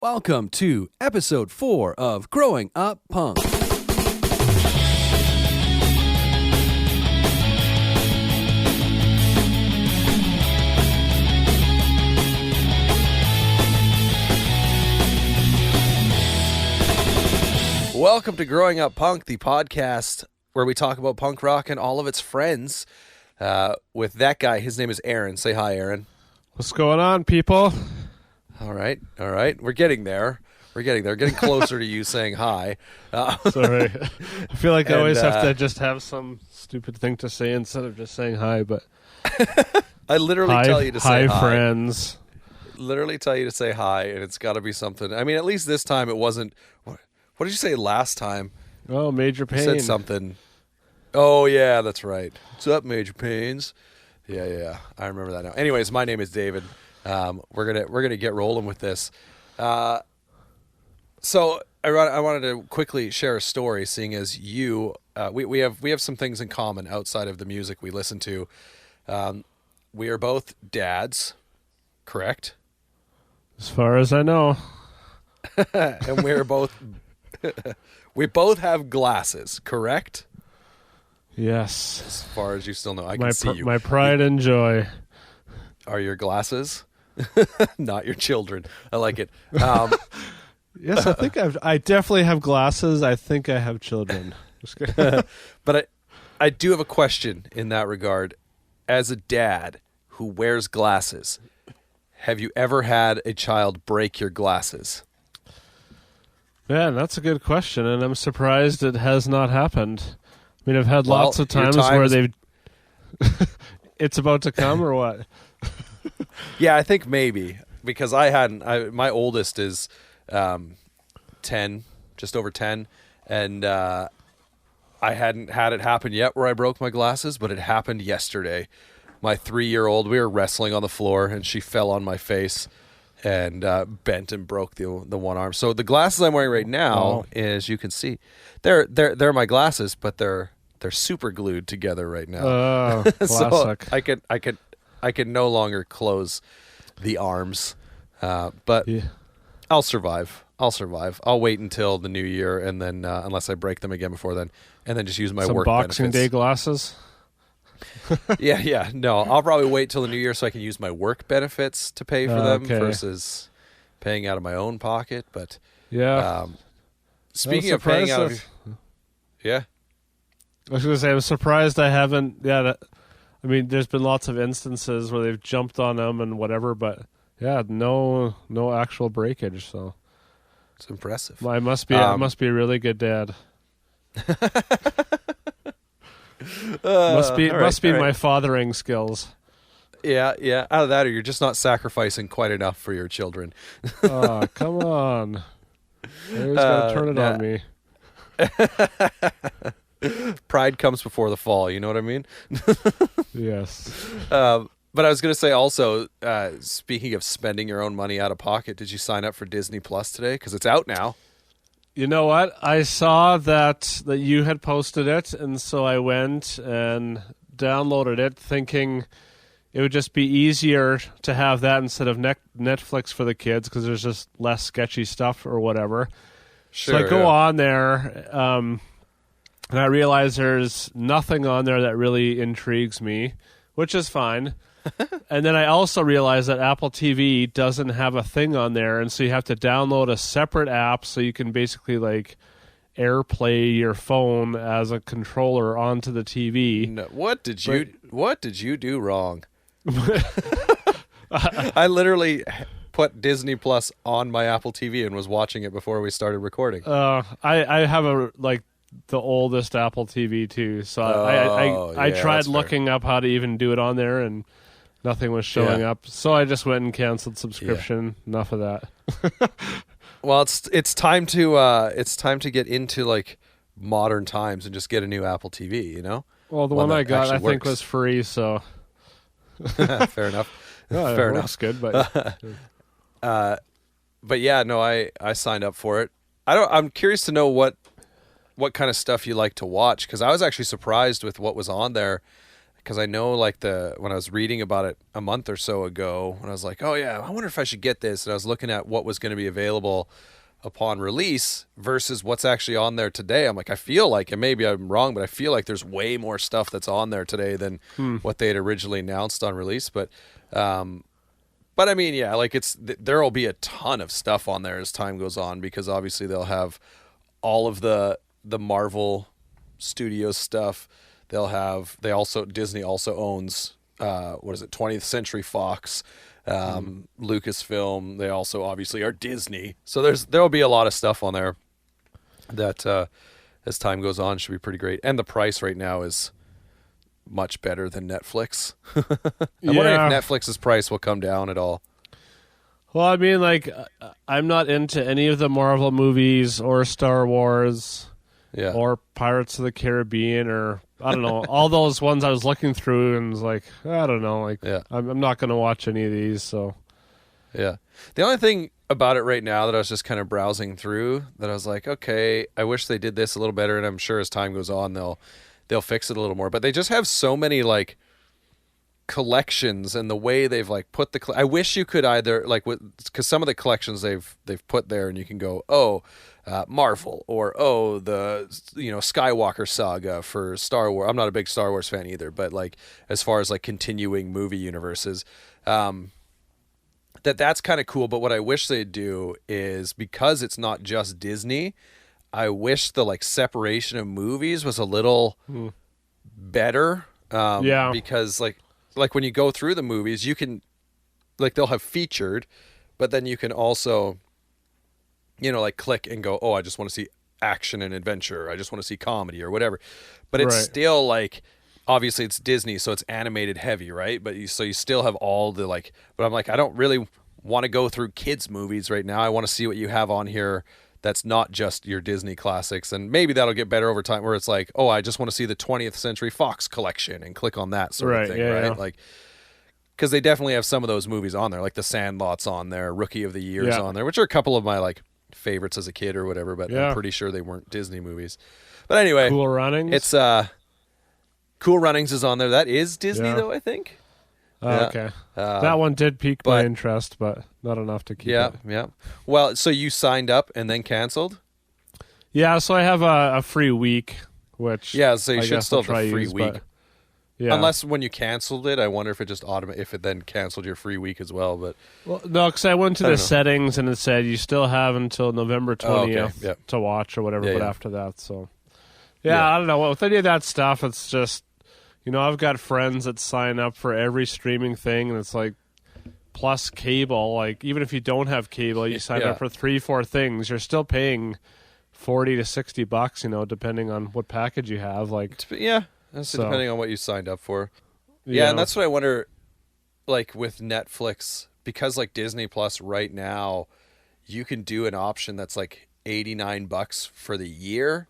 Welcome to episode 4 of Growing Up Punk. Welcome to Growing Up Punk, the podcast where we talk about punk rock and all of its friends. With that guy, his name is Aaron. Say hi, Aaron. What's going on, people? All right. We're getting there. Getting closer to you saying hi. Sorry. I feel like I always have to just have some stupid thing to say instead of just saying hi, but... I literally tell you to say hi. Hi, friends. Literally tell you to say hi, and it's got to be something. I mean, at least this time it wasn't... What did you say last time? Oh, Major Pain. You said something. Oh, yeah, that's right. What's up, Major Pains? Yeah. I remember that now. Anyways, my name is David. We're gonna get rolling with this. So I wanted to quickly share a story, seeing as you we have some things in common outside of the music we listen to. We are both dads, correct? As far as I know. And we both have glasses, correct? Yes. As far as you still know, I can see you. My pride and joy. Are your glasses? Not your children. I like it. Yes, I definitely have glasses. I think I have children. Just kidding. But I do have a question in that regard. As a dad who wears glasses, have you ever had a child break your glasses? Man, that's a good question, and I'm surprised it has not happened. I mean, I've had lots of times where they've... It's about to come, or what? Yeah, I think maybe. Because my oldest is 10, just over 10, and I hadn't had it happen yet where I broke my glasses, but it happened yesterday. My 3-year-old, we were wrestling on the floor, and she fell on my face and bent and broke the one arm. So the glasses I'm wearing right now, as you can see, they're my glasses, but they're super glued together right now. Oh, classic. So I can no longer close the arms, but yeah. I'll survive. I'll wait until the new year, and then unless I break them again before then, and then just use my work Boxing benefits. Day glasses. Yeah. No, I'll probably wait till the new year so I can use my work benefits to pay for them versus paying out of my own pocket. But yeah, speaking of paying out of, yeah, I was going to say I'm surprised I haven't. Yeah, I mean, there's been lots of instances where they've jumped on them and whatever, but yeah, no actual breakage. So it's impressive. I must be a really good dad. Must be my fathering skills. Yeah. Out of that, or you're just not sacrificing quite enough for your children. Oh, come on! Always gotta turn it on me. Pride comes before the fall. You know what I mean? Yes. But I was going to say also, speaking of spending your own money out of pocket, did you sign up for Disney Plus today? Because it's out now. You know what? I saw that you had posted it, and so I went and downloaded it thinking it would just be easier to have that instead of Netflix for the kids because there's just less sketchy stuff or whatever. Sure, so I go on there, and I realize there's nothing on there that really intrigues me, which is fine. And then I also realized that Apple TV doesn't have a thing on there, and so you have to download a separate app so you can basically like AirPlay your phone as a controller onto the TV. No, what did you do wrong? I literally put Disney Plus on my Apple TV and was watching it before we started recording. I have the oldest Apple TV too, so I tried looking up how to even do it on there, and nothing was showing up. So I just went and canceled subscription. Yeah. Enough of that. Well, it's time to get into like modern times and just get a new Apple TV. You know. Well, the one I got I think was free, so fair enough. Yeah, fair enough. That's good, but but yeah, no, I signed up for it. I'm curious to know what kind of stuff you like to watch, because I was actually surprised with what was on there. because I know like when I was reading about it a month or so ago, when I was like, oh yeah, I wonder if I should get this, and I was looking at what was going to be available upon release versus what's actually on there today. I'm like, I feel like, and maybe I'm wrong, but I feel like there's way more stuff that's on there today than what they had originally announced on release. But I mean, yeah, like there will be a ton of stuff on there as time goes on, because obviously they'll have all of the Marvel Studios stuff. Disney also owns 20th Century Fox, Lucasfilm. They also obviously are Disney. So there'll be a lot of stuff on there that as time goes on should be pretty great. And the price right now is much better than Netflix. I'm wondering if Netflix's price will come down at all. Well, I mean, like, I'm not into any of the Marvel movies or Star Wars or Pirates of the Caribbean, or I don't know, all those ones I was looking through and was like, I don't know, like, I'm not going to watch any of these. So, yeah. The only thing about it right now that I was just kind of browsing through that I was like, okay, I wish they did this a little better, and I'm sure as time goes on they'll fix it a little more. But they just have so many like collections, and the way they've like put I wish you could either like, because some of the collections they've put there, and you can go, Marvel, or the Skywalker saga for Star Wars. I'm not a big Star Wars fan either, but like as far as like continuing movie universes, that's kind of cool. But what I wish they'd do is, because it's not just Disney, I wish the like separation of movies was a little better. Because like when you go through the movies, you can, like, they'll have featured, but then you can also, like click and go, oh, I just want to see action and adventure. I just want to see comedy or whatever. But it's still like, obviously it's Disney, so it's animated heavy, right? But you still have all the like, but I'm like, I don't really want to go through kids movies right now. I want to see what you have on here that's not just your Disney classics. And maybe that'll get better over time, where it's like, oh, I just want to see the 20th Century Fox collection, and click on that sort of thing, right? Yeah. Like, because they definitely have some of those movies on there, like The Sandlot's on there, Rookie of the Year's on there, which are a couple of my like favorites as a kid or whatever, but I'm pretty sure they weren't Disney movies. But anyway, Cool Runnings. It's Cool Runnings is on there. That is Disney though, I think. Okay. That one did pique my interest, but not enough to keep it. Yeah. Well, so you signed up and then canceled? Yeah, so I have a free week, which so you should still have a free week. Yeah. Unless when you canceled it, I wonder if it just if it then canceled your free week as well. But no, because I went to the settings and it said you still have until November 20th to watch or whatever. But after that, so I don't know. With any of that stuff, it's just, I've got friends that sign up for every streaming thing, and it's like plus cable. Like, even if you don't have cable, you sign up for 3-4 things, you're still paying $40 to $60, depending on what package you have. Like, that's depending on what you signed up for. Yeah, and that's what I wonder, like with Netflix, because like Disney Plus right now, you can do an option that's like $89 for the year.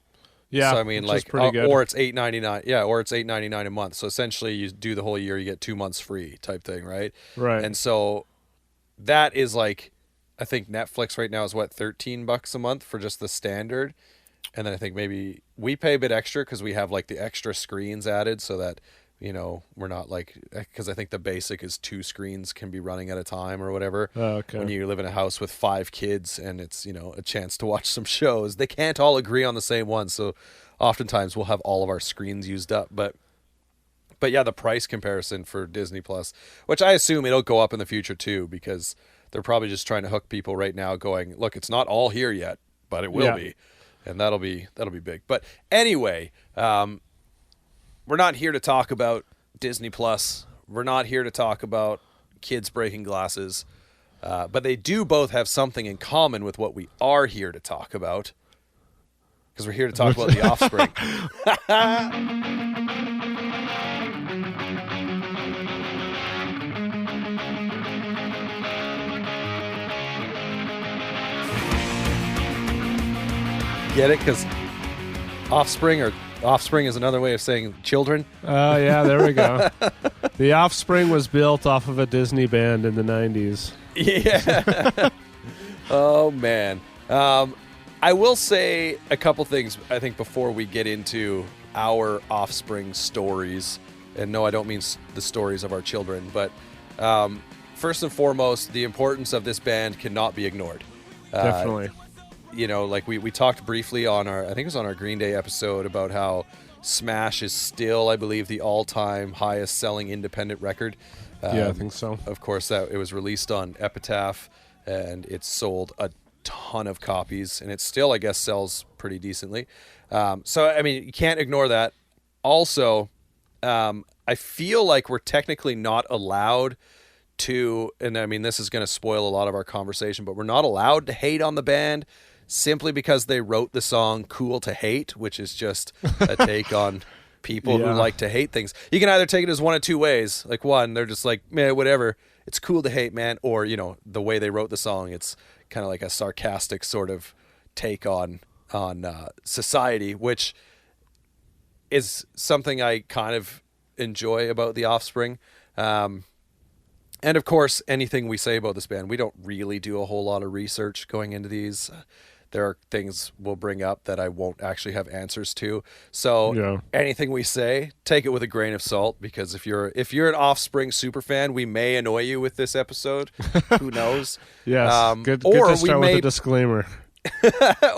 Yeah, so I mean, like, or it's $8.99. Yeah, or it's $8.99 a month. So essentially, you do the whole year, you get 2 months free, type thing, right? Right. And so that is like, I think Netflix right now is what, $13 a month for just the standard, and then I think maybe we pay a bit extra because we have like the extra screens added, so that we're not like, because I think the basic is 2 screens can be running at a time or whatever. Oh, okay. When you live in a house with 5 kids and it's, a chance to watch some shows, they can't all agree on the same one. So oftentimes we'll have all of our screens used up. But yeah, the price comparison for Disney Plus, which I assume it'll go up in the future too, because they're probably just trying to hook people right now going, look, it's not all here yet, but it will be. And that'll be big. But anyway, we're not here to talk about Disney Plus. We're not here to talk about kids breaking glasses. But they do both have something in common with what we are here to talk about. Because we're here to talk about The Offspring. Get it? Because Offspring is another way of saying children. Oh, yeah, there we go. The Offspring was built off of a Disney band in the 90s. Yeah. Oh, man. I will say a couple things, I think, before we get into our Offspring stories And no, I don't mean the stories of our children, but first and foremost, the importance of this band cannot be ignored. Definitely. You know, like we talked briefly on I think it was on our Green Day episode about how Smash is still, I believe, the all-time highest selling independent record. Yeah, I think so. Of course, that it was released on Epitaph, and it sold a ton of copies, and it still, I guess, sells pretty decently. So, I mean, you can't ignore that. Also, I feel like we're technically not allowed to, and I mean, this is going to spoil a lot of our conversation, but we're not allowed to hate on the band simply because they wrote the song Cool to Hate, which is just a take on people who like to hate things. You can either take it as one of two ways. Like, one, they're just like, man, whatever, it's cool to hate, man. Or, you know, the way they wrote the song, it's kind of like a sarcastic sort of take on society, which is something I kind of enjoy about the Offspring. And of course, anything we say about this band, we don't really do a whole lot of research going into these. There are things we'll bring up that I won't actually have answers to. So anything we say, take it with a grain of salt, because if you're an Offspring super fan, we may annoy you with this episode. Who knows? Yes. Good to start with a disclaimer.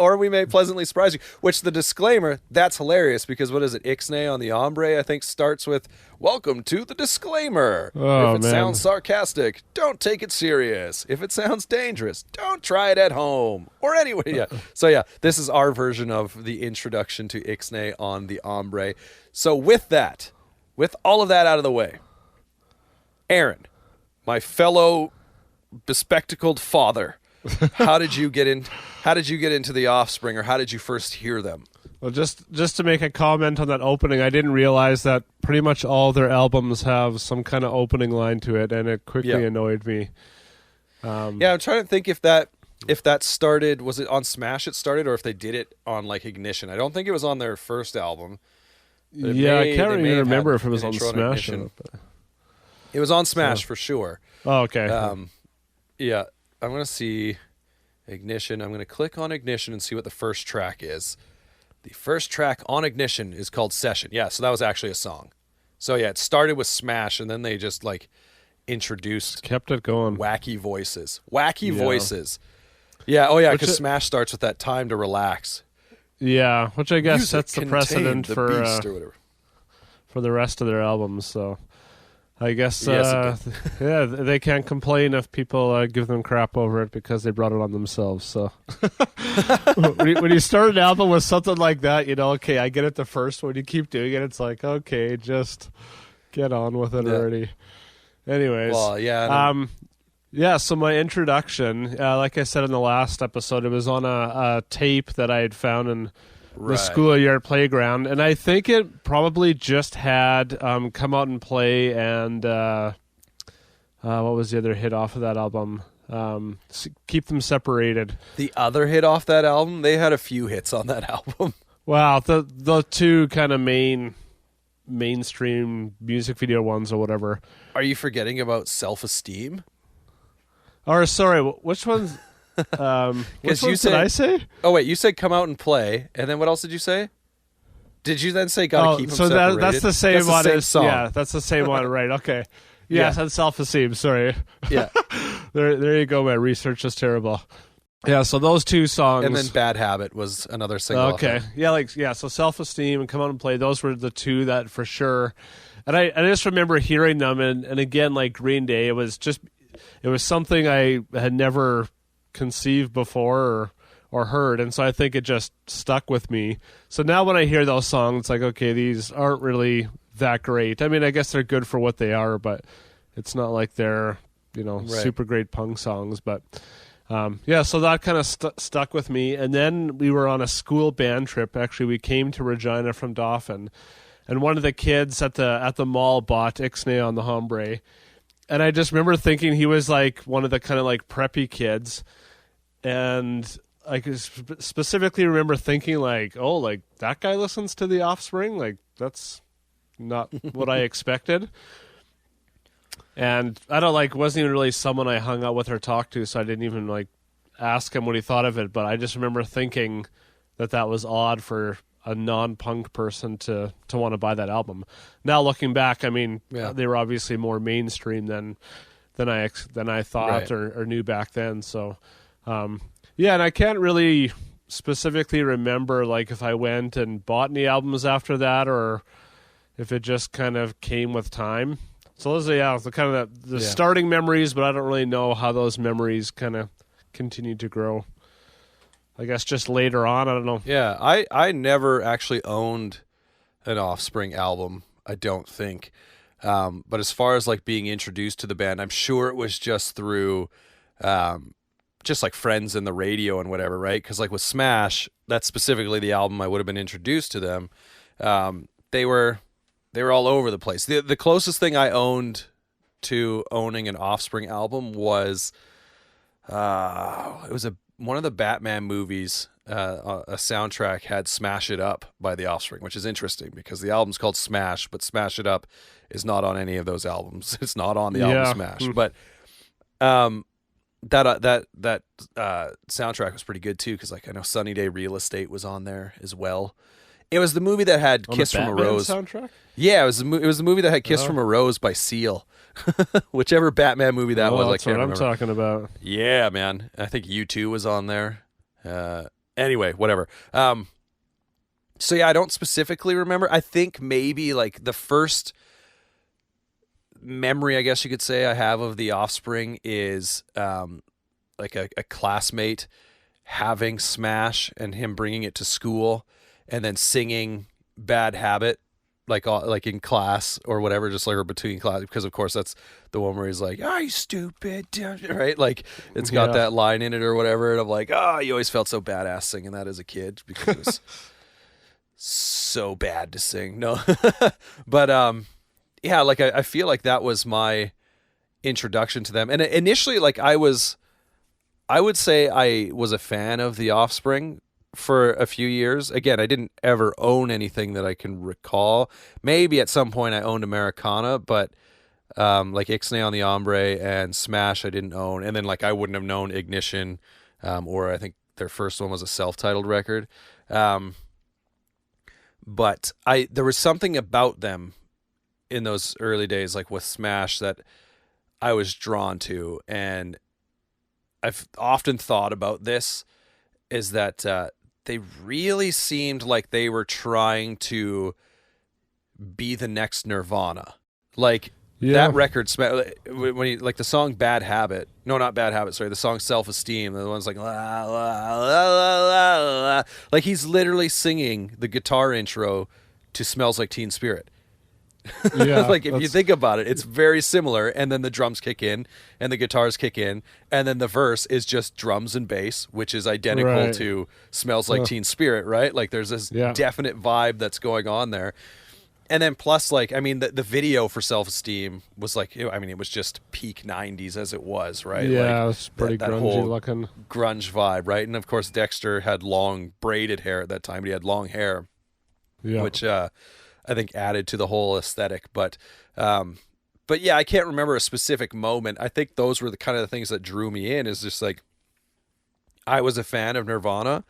Or we may pleasantly surprise you. Which the disclaimer, that's hilarious, because what is it? Ixnay on the Ombre, I think, starts with, "Welcome to the disclaimer. If it sounds sarcastic, don't take it serious. If it sounds dangerous, don't try it at home." Or anyway, yeah. So yeah, this is our version of the introduction to Ixnay on the Ombre. So with all of that out of the way, Aaron, my fellow bespectacled father, how did you get into the Offspring, or how did you first hear them? Well, just to make a comment on that opening, I didn't realize that pretty much all their albums have some kind of opening line to it, and it quickly annoyed me. I'm trying to think if that started, was it on Smash it started, or if they did it on like Ignition. I don't think it was on their first album. I can't even remember if it was on Smash. It was on Smash for sure. Oh, okay. Yeah. I'm going to see Ignition. I'm going to click on Ignition and see what the first track is. The first track on Ignition is called Session. Yeah, so that was actually a song. So yeah, it started with Smash, and then they just like introduced, kept it going. Wacky voices. Voices. Yeah, oh yeah, because Smash starts with that "Time to Relax." Yeah, which I guess sets the precedent the beast or whatever. For the rest of their albums, so I guess, yes, they can't complain if people give them crap over it because they brought it on themselves. So when you start an album with something like that, you know, okay, I get it the first one. You keep doing it, it's like, okay, just get on with it already. Anyways, well, yeah. So my introduction, like I said in the last episode, it was on a tape that I had found in the schoolyard playground, and I think it probably just had Come Out and Play and what was the other hit off of that album? Keep Them Separated. The other hit off that album? They had a few hits on that album. Wow, the two kind of mainstream music video ones or whatever. Are you forgetting about Self-Esteem? Or sorry, which one's... which one did I say? Oh wait, you said Come Out and Play, and then what else did you say? Did you then say Gotta Keep Them Separated? That's the same one as song. Yeah, that's the same one, right? Okay. Yes, and Self-Esteem. Sorry. Yeah. there you go. My research is terrible. Yeah, so those two songs, and then Bad Habit was another single. Okay. So Self-Esteem and Come Out and Play. Those were the two that for sure. And I just remember hearing them, and again, like Green Day, it was something I had never conceived before or heard, and so I think it just stuck with me. So now when I hear those songs, it's like, okay, these aren't really that great. I mean, I guess they're good for what they are, but it's not like they're, super great punk songs. But so that kind of stuck with me. And then we were on a school band trip. Actually, we came to Regina from Dauphin, and one of the kids at the mall bought Ixnay on the Hombre. And I just remember thinking he was like one of the kind of like preppy kids. And I specifically remember thinking like, oh, like that guy listens to the Offspring? Like that's not what I expected. And I wasn't even really someone I hung out with or talked to, so I didn't even like ask him what he thought of it. But I just remember thinking that was odd for a non-punk person to want to buy that album. Now looking back, I mean, they were obviously more mainstream than I thought or knew back then. So, and I can't really specifically remember like if I went and bought any albums after that or if it just kind of came with time. So those are the kind of the starting memories, but I don't really know how those memories kind of continued to grow. I guess just later on, I don't know. Yeah, I never actually owned an Offspring album, I don't think. But as far as like being introduced to the band, I'm sure it was just through just like friends in the radio and whatever, right? Because like with Smash, that's specifically the album I would have been introduced to them. They were all over the place. The closest thing I owned to owning an Offspring album was it was one of the Batman movies. A soundtrack had "Smash It Up" by the Offspring, which is interesting because the album's called Smash, but "Smash It Up" is not on any of those albums. It's not on the album Smash, but that soundtrack was pretty good too because like I know "Sunny Day Real Estate" was on there as well. It was the movie that had on "Kiss the from a Batman Rose" soundtrack. Yeah, it was the movie that had "Kiss from a Rose" by Seal. Whichever Batman movie that was, I can't remember. That's what I'm talking about. Yeah, man. I think U2 was on there. Anyway, whatever. So yeah, I don't specifically remember. I think maybe like the first memory, I guess you could say, I have of the Offspring is like a classmate having Smash and him bringing it to school and then singing Bad Habit like in class or whatever, just like or between class, because of course that's the one where he's like, "Oh, you stupid," right? Like it's got that line in it or whatever, and I'm like, "Oh, you always felt so badass singing that as a kid because it was so bad to sing." No, but yeah, like I feel like that was my introduction to them, and initially, like I would say I was a fan of the Offspring for a few years. Again, I didn't ever own anything that I can recall. Maybe at some point I owned Americana, but like Ixnay on the Hombre and Smash I didn't own. And then like I wouldn't have known Ignition, or I think their first one was a self-titled record. But there was something about them in those early days, like with Smash, that I was drawn to. And I've often thought about this, is that they really seemed like they were trying to be the next Nirvana. Like that record, when he, like the song "Bad Habit," no, not "Bad Habit," sorry, the song "Self-Esteem," the one's like la, la, la, la, la, la. Like he's literally singing the guitar intro to "Smells Like Teen Spirit." Yeah, like if you think about it, it's very similar, and then the drums kick in and the guitars kick in, and then the verse is just drums and bass, which is identical to "Smells Like Teen Spirit," right? Like there's this definite vibe that's going on there. And then plus, like, I mean, the video for "Self-Esteem" was like, I mean, it was just peak 90s as it was, right? Yeah, like, it was pretty that grungy whole looking. grunge vibe, right? And of course, Dexter had long braided hair at that time, but he had long hair, which I think added to the whole aesthetic. But yeah, I can't remember a specific moment. I think those were the kind of the things that drew me in, is just like, I was a fan of Nirvana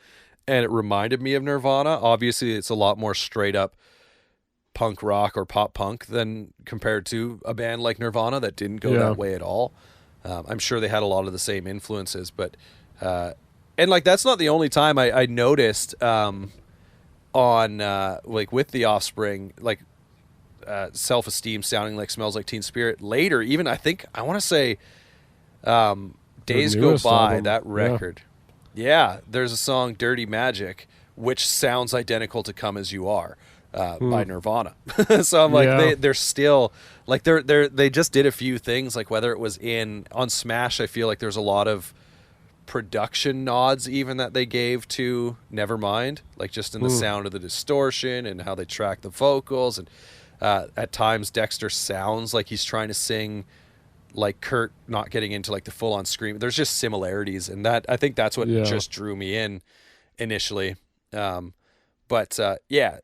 and it reminded me of Nirvana. Obviously it's a lot more straight up punk rock or pop punk than compared to a band like Nirvana that didn't go that way at all. I'm sure they had a lot of the same influences, but and like that's not the only time I noticed on like with the Offspring, like Self-Esteem sounding like "Smells Like Teen Spirit." Later, even I think I want to say Days Go By, album. that record. Yeah, there's a song "Dirty Magic" which sounds identical to "Come As You Are" by Nirvana. So I'm like, they're still like they just did a few things, like whether it was on Smash, I feel like there's a lot of production nods even that they gave to Nevermind, like just in the sound of the distortion and how they track the vocals, and at times Dexter sounds like he's trying to sing like Kurt, not getting into like the full on scream. There's just similarities, and that I think that's what just drew me in initially. But yeah,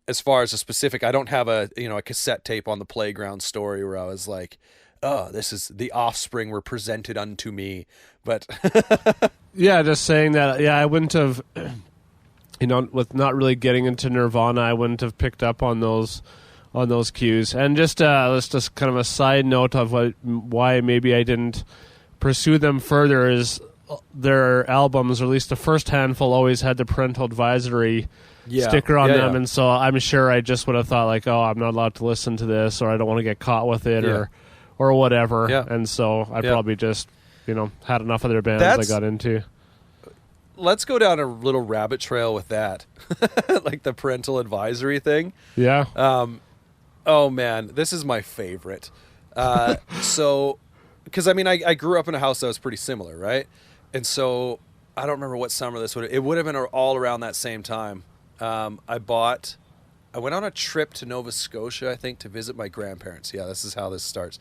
as far as a specific, I don't have a cassette tape on the Playground story where I was like, oh, this is the Offspring were presented unto me. But yeah, just saying that. Yeah, I wouldn't have. with not really getting into Nirvana, I wouldn't have picked up on those cues. And just let's just kind of a side note of why maybe I didn't pursue them further is their albums, or at least the first handful, always had the parental advisory sticker on them, and so I'm sure I just would have thought like, oh, I'm not allowed to listen to this, or I don't want to get caught with it, or whatever. And so I probably just had enough of their bands I got into. Let's go down a little rabbit trail with that, like the parental advisory thing. Yeah. Oh man, this is my favorite. So, because I mean, I grew up in a house that was pretty similar, right? And so I don't remember what summer this would. It would have been all around that same time. I went on a trip to Nova Scotia, I think, to visit my grandparents. Yeah, this is how this starts.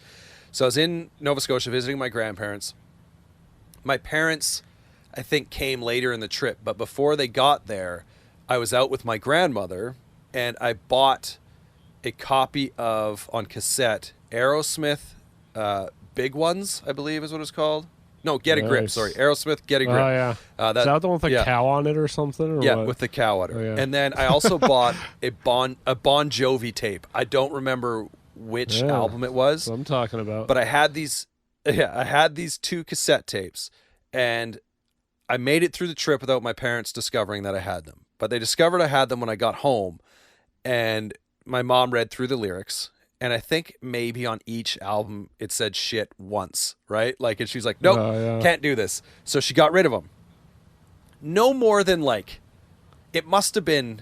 So I was in Nova Scotia visiting my grandparents. My parents, I think, came later in the trip, but before they got there, I was out with my grandmother, and I bought a copy of, on cassette, Aerosmith, Big Ones, I believe is what it's called. No, Get a Grip, sorry. Aerosmith, Get a Grip. Oh, yeah. Is that the one with the cow on it or something? Or what? With the cow on it. Oh, yeah. And then I also bought a Bon Jovi tape. I don't remember which album it was. That's what I'm talking about. But I had these two cassette tapes, and I made it through the trip without my parents discovering that I had them. But they discovered I had them when I got home, and my mom read through the lyrics. And I think maybe on each album it said shit once, right? Like, and she's like, nope, can't do this. So she got rid of them. No more than it must have been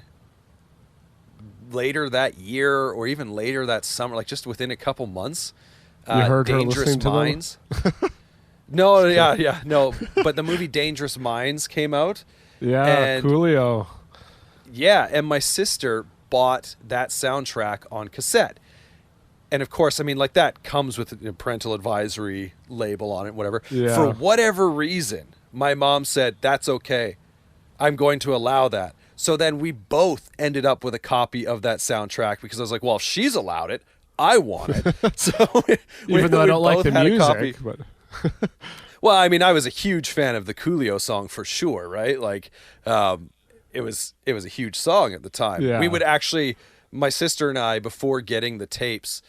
later that year or even later that summer, like just within a couple months. You heard Dangerous her listening Minds. To them? No, no. But the movie Dangerous Minds came out. Yeah, and, Coolio. Yeah, and my sister bought that soundtrack on cassette. And of course, I mean, like that comes with a parental advisory label on it, whatever. Yeah. For whatever reason, my mom said, that's okay. I'm going to allow that. So then we both ended up with a copy of that soundtrack because I was like, well, if she's allowed it, I want it. So even though I don't like the music. But well, I mean, I was a huge fan of the Coolio song for sure, right? Like, it was a huge song at the time. Yeah. We would actually, my sister and I, before getting the tapes,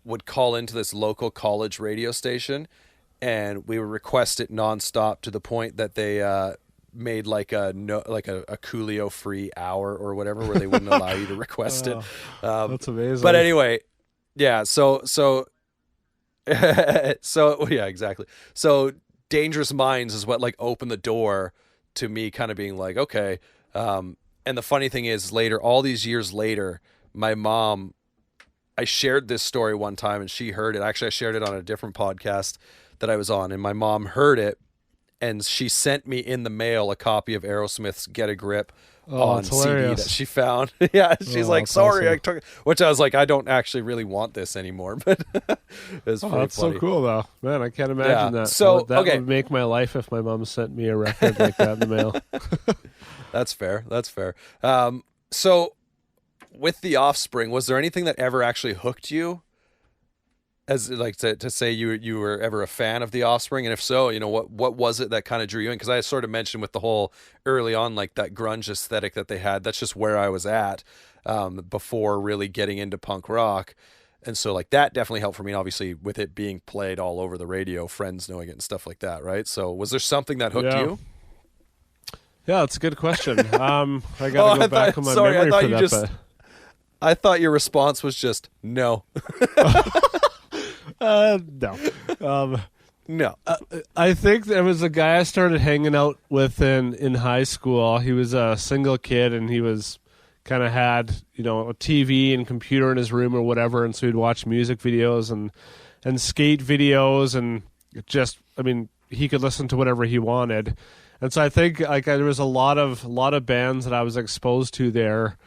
would call into this local college radio station, and we would request it nonstop to the point that they made like a Coolio free hour or whatever, where they wouldn't allow you to request it. That's amazing. But anyway, yeah. So yeah, exactly. So Dangerous Minds is what opened the door to me kind of being like, okay. And the funny thing is, later, all these years later, my mom, I shared this story one time and she heard it. Actually, I shared it on a different podcast that I was on, and my mom heard it, and she sent me in the mail a copy of Aerosmith's Get a Grip on CD that she found. Yeah, she's like, sorry, awesome. I took it. Which I was like, I don't actually really want this anymore, but it's pretty that's funny. So cool, though. Man, I can't imagine that. So, that would make my life if my mom sent me a record like that in the mail. That's fair. That's fair. So with the Offspring, was there anything that ever actually hooked you? As to say you were ever a fan of the Offspring, and if so, what was it that kind of drew you in? Because I sort of mentioned with the whole early on, like that grunge aesthetic that they had. That's just where I was at before really getting into punk rock, and so that definitely helped for me. And obviously, with it being played all over the radio, friends knowing it and stuff like that, right? So, was there something that hooked you? Yeah, that's a good question. I got to go back on my memory for that. I thought your response was just no. No. No. I think there was a guy I started hanging out with in high school. He was a single kid, and he was kind of had, a TV and computer in his room or whatever, and so he'd watch music videos and skate videos, and he could listen to whatever he wanted. And so I think there was a lot of bands that I was exposed to there,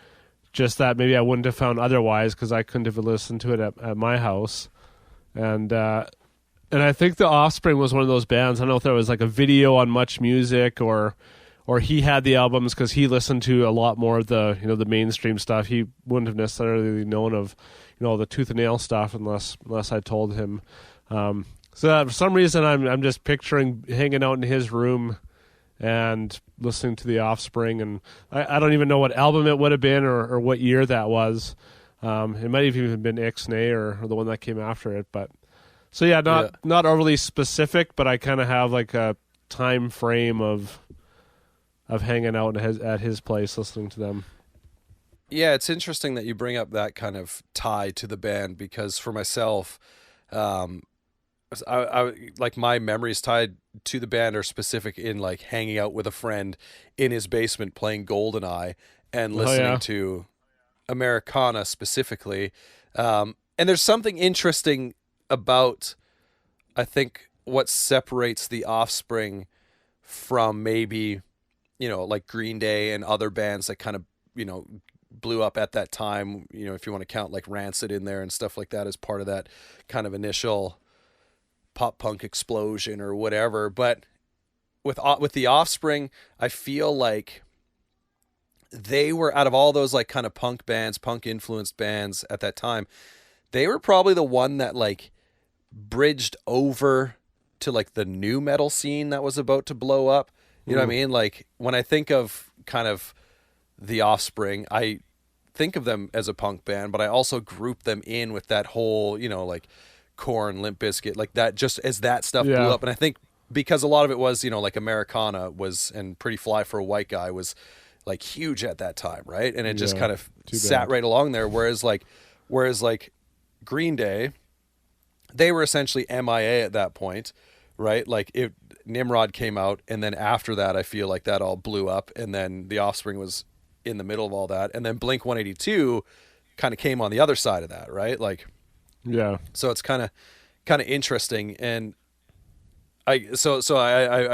just that maybe I wouldn't have found otherwise because I couldn't have listened to it at my house. And I think the Offspring was one of those bands. I don't know if there was a video on Much Music or he had the albums because he listened to a lot more of the the mainstream stuff. He wouldn't have necessarily known of the Tooth and Nail stuff unless I told him. So that for some reason I'm just picturing hanging out in his room and listening to the Offspring, and I don't even know what album it would have been or what year that was. It might have even been Ixnay or the one that came after it, but so yeah, not overly specific, but I kind of have like a time frame of hanging out at his place listening to them. Yeah, it's interesting that you bring up that kind of tie to the band, because for myself, I like my memories tied to the band are specific in like hanging out with a friend in his basement playing GoldenEye and listening to Americana specifically. And there's something interesting about, I think, what separates the Offspring from maybe, like Green Day and other bands that kind of, blew up at that time, if you want to count like Rancid in there and stuff like that as part of that kind of initial pop punk explosion or whatever. But with the Offspring, I feel like they were, out of all those like kind of punk bands, punk influenced bands at that time, they were probably the one that like bridged over to like the new metal scene that was about to blow up. You know what I mean? Like when I think of kind of the Offspring, I think of them as a punk band, but I also group them in with that whole, like Korn, Limp Bizkit, like that, just as that stuff blew up. And I think because a lot of it was, like Americana was, and Pretty Fly for a White Guy was like huge at that time, right? And it just kind of sat right along there. Whereas like Green Day, they were essentially MIA at that point, right? Like Nimrod came out, and then after that, I feel like that all blew up, and then the Offspring was in the middle of all that, and then Blink 182 kind of came on the other side of that, right? Like, so it's kind of interesting, and I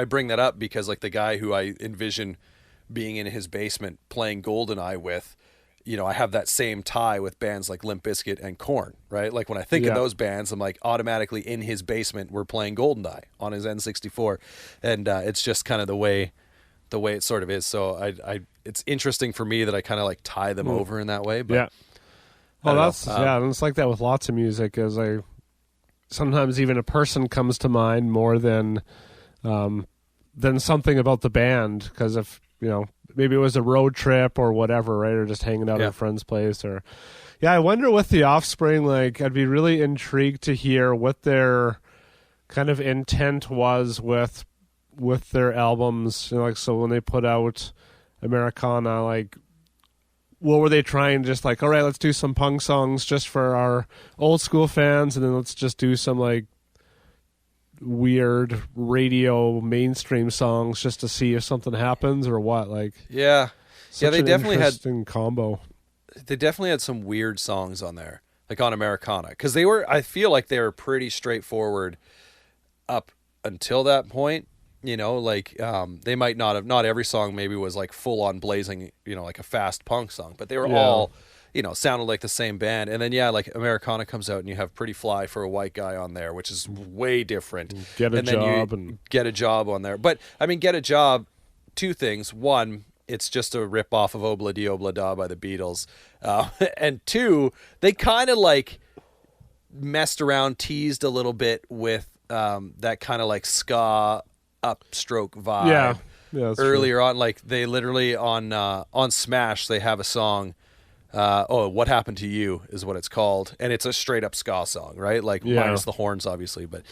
bring that up because like the guy who I envision being in his basement playing GoldenEye with, I have that same tie with bands like Limp Bizkit and Korn, right? Like when I think of those bands, I'm like automatically in his basement, we're playing GoldenEye on his N64. And it's just kind of the way it sort of is. So it's interesting for me that I kind of like tie them over in that way. But well, and it's like that with lots of music, is sometimes even a person comes to mind more than something about the band. Because if, maybe it was a road trip or whatever, right? Or just hanging out at a friend's place. Or, I wonder with the Offspring, like, I'd be really intrigued to hear what their kind of intent was with their albums. Like, so when they put out Americana, like, what were they trying? Just like, all right, let's do some punk songs just for our old school fans, and then let's just do some like weird radio mainstream songs just to see if something happens or what. Like, they definitely had combo. They definitely had some weird songs on there, like on Americana, because I feel like they were pretty straightforward up until that point. They might not every song maybe was like full on blazing, like a fast punk song, but they were all, sounded like the same band. And then, like Americana comes out and you have Pretty Fly for a White Guy on there, which is way different. Get a Job on there. But I mean, Get a Job, two things. One, it's just a rip off of Obla Di Obla Da by the Beatles. And two, they kind of like messed around, teased a little bit with that kind of like ska upstroke vibe. Earlier on, like they literally on Smash, they have a song, What Happened to You is what it's called, and it's a straight up ska song, right? Like minus the horns obviously, but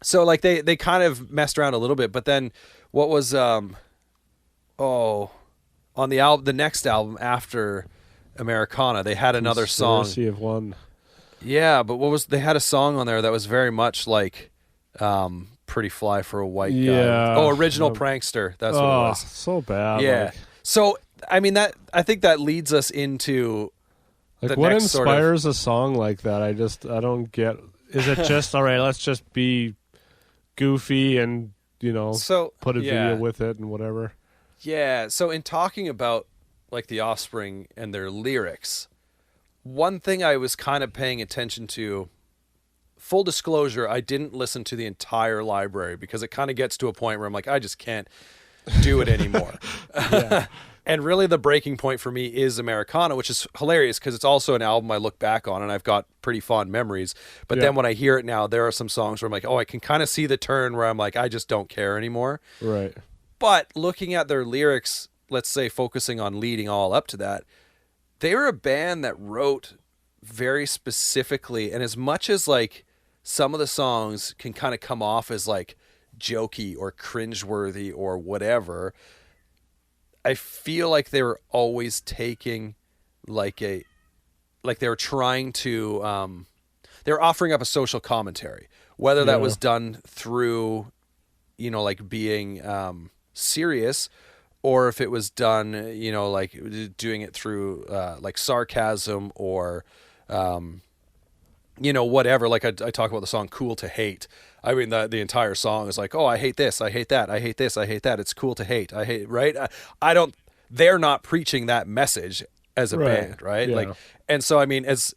so like they kind of messed around a little bit. But then what was on the next album after Americana, they had another song, Conspiracy of One. But they had a song on there that was very much like Pretty Fly for a White Guy. Original Prankster. That's what it was. So bad. Yeah. Like, so I mean I think that leads us into like what inspires a song like that. I don't get. Is it just all right? Let's just be goofy and put a video with it and whatever. Yeah. So in talking about like the Offspring and their lyrics, one thing I was kind of paying attention to. Full disclosure, I didn't listen to the entire library because it kind of gets to a point where I'm like, I just can't do it anymore. And really the breaking point for me is Americana, which is hilarious because it's also an album I look back on and I've got pretty fond memories. But then when I hear it now, there are some songs where I'm like, oh, I can kind of see the turn where I'm like, I just don't care anymore. Right. But looking at their lyrics, let's say focusing on leading all up to that, they were a band that wrote very specifically. And as much as like some of the songs can kind of come off as like jokey or cringeworthy or whatever, I feel like they were always taking like they were trying to, they were offering up a social commentary, whether that was done through, like being serious, or if it was done, like doing it through like sarcasm or, whatever. Like I talk about the song "Cool to Hate." I mean, the entire song is like, oh, I hate this, I hate that, I hate this, I hate that. It's cool to hate. I hate, right? I don't. They're not preaching that message as a band, right? Yeah. Like, and so I mean, as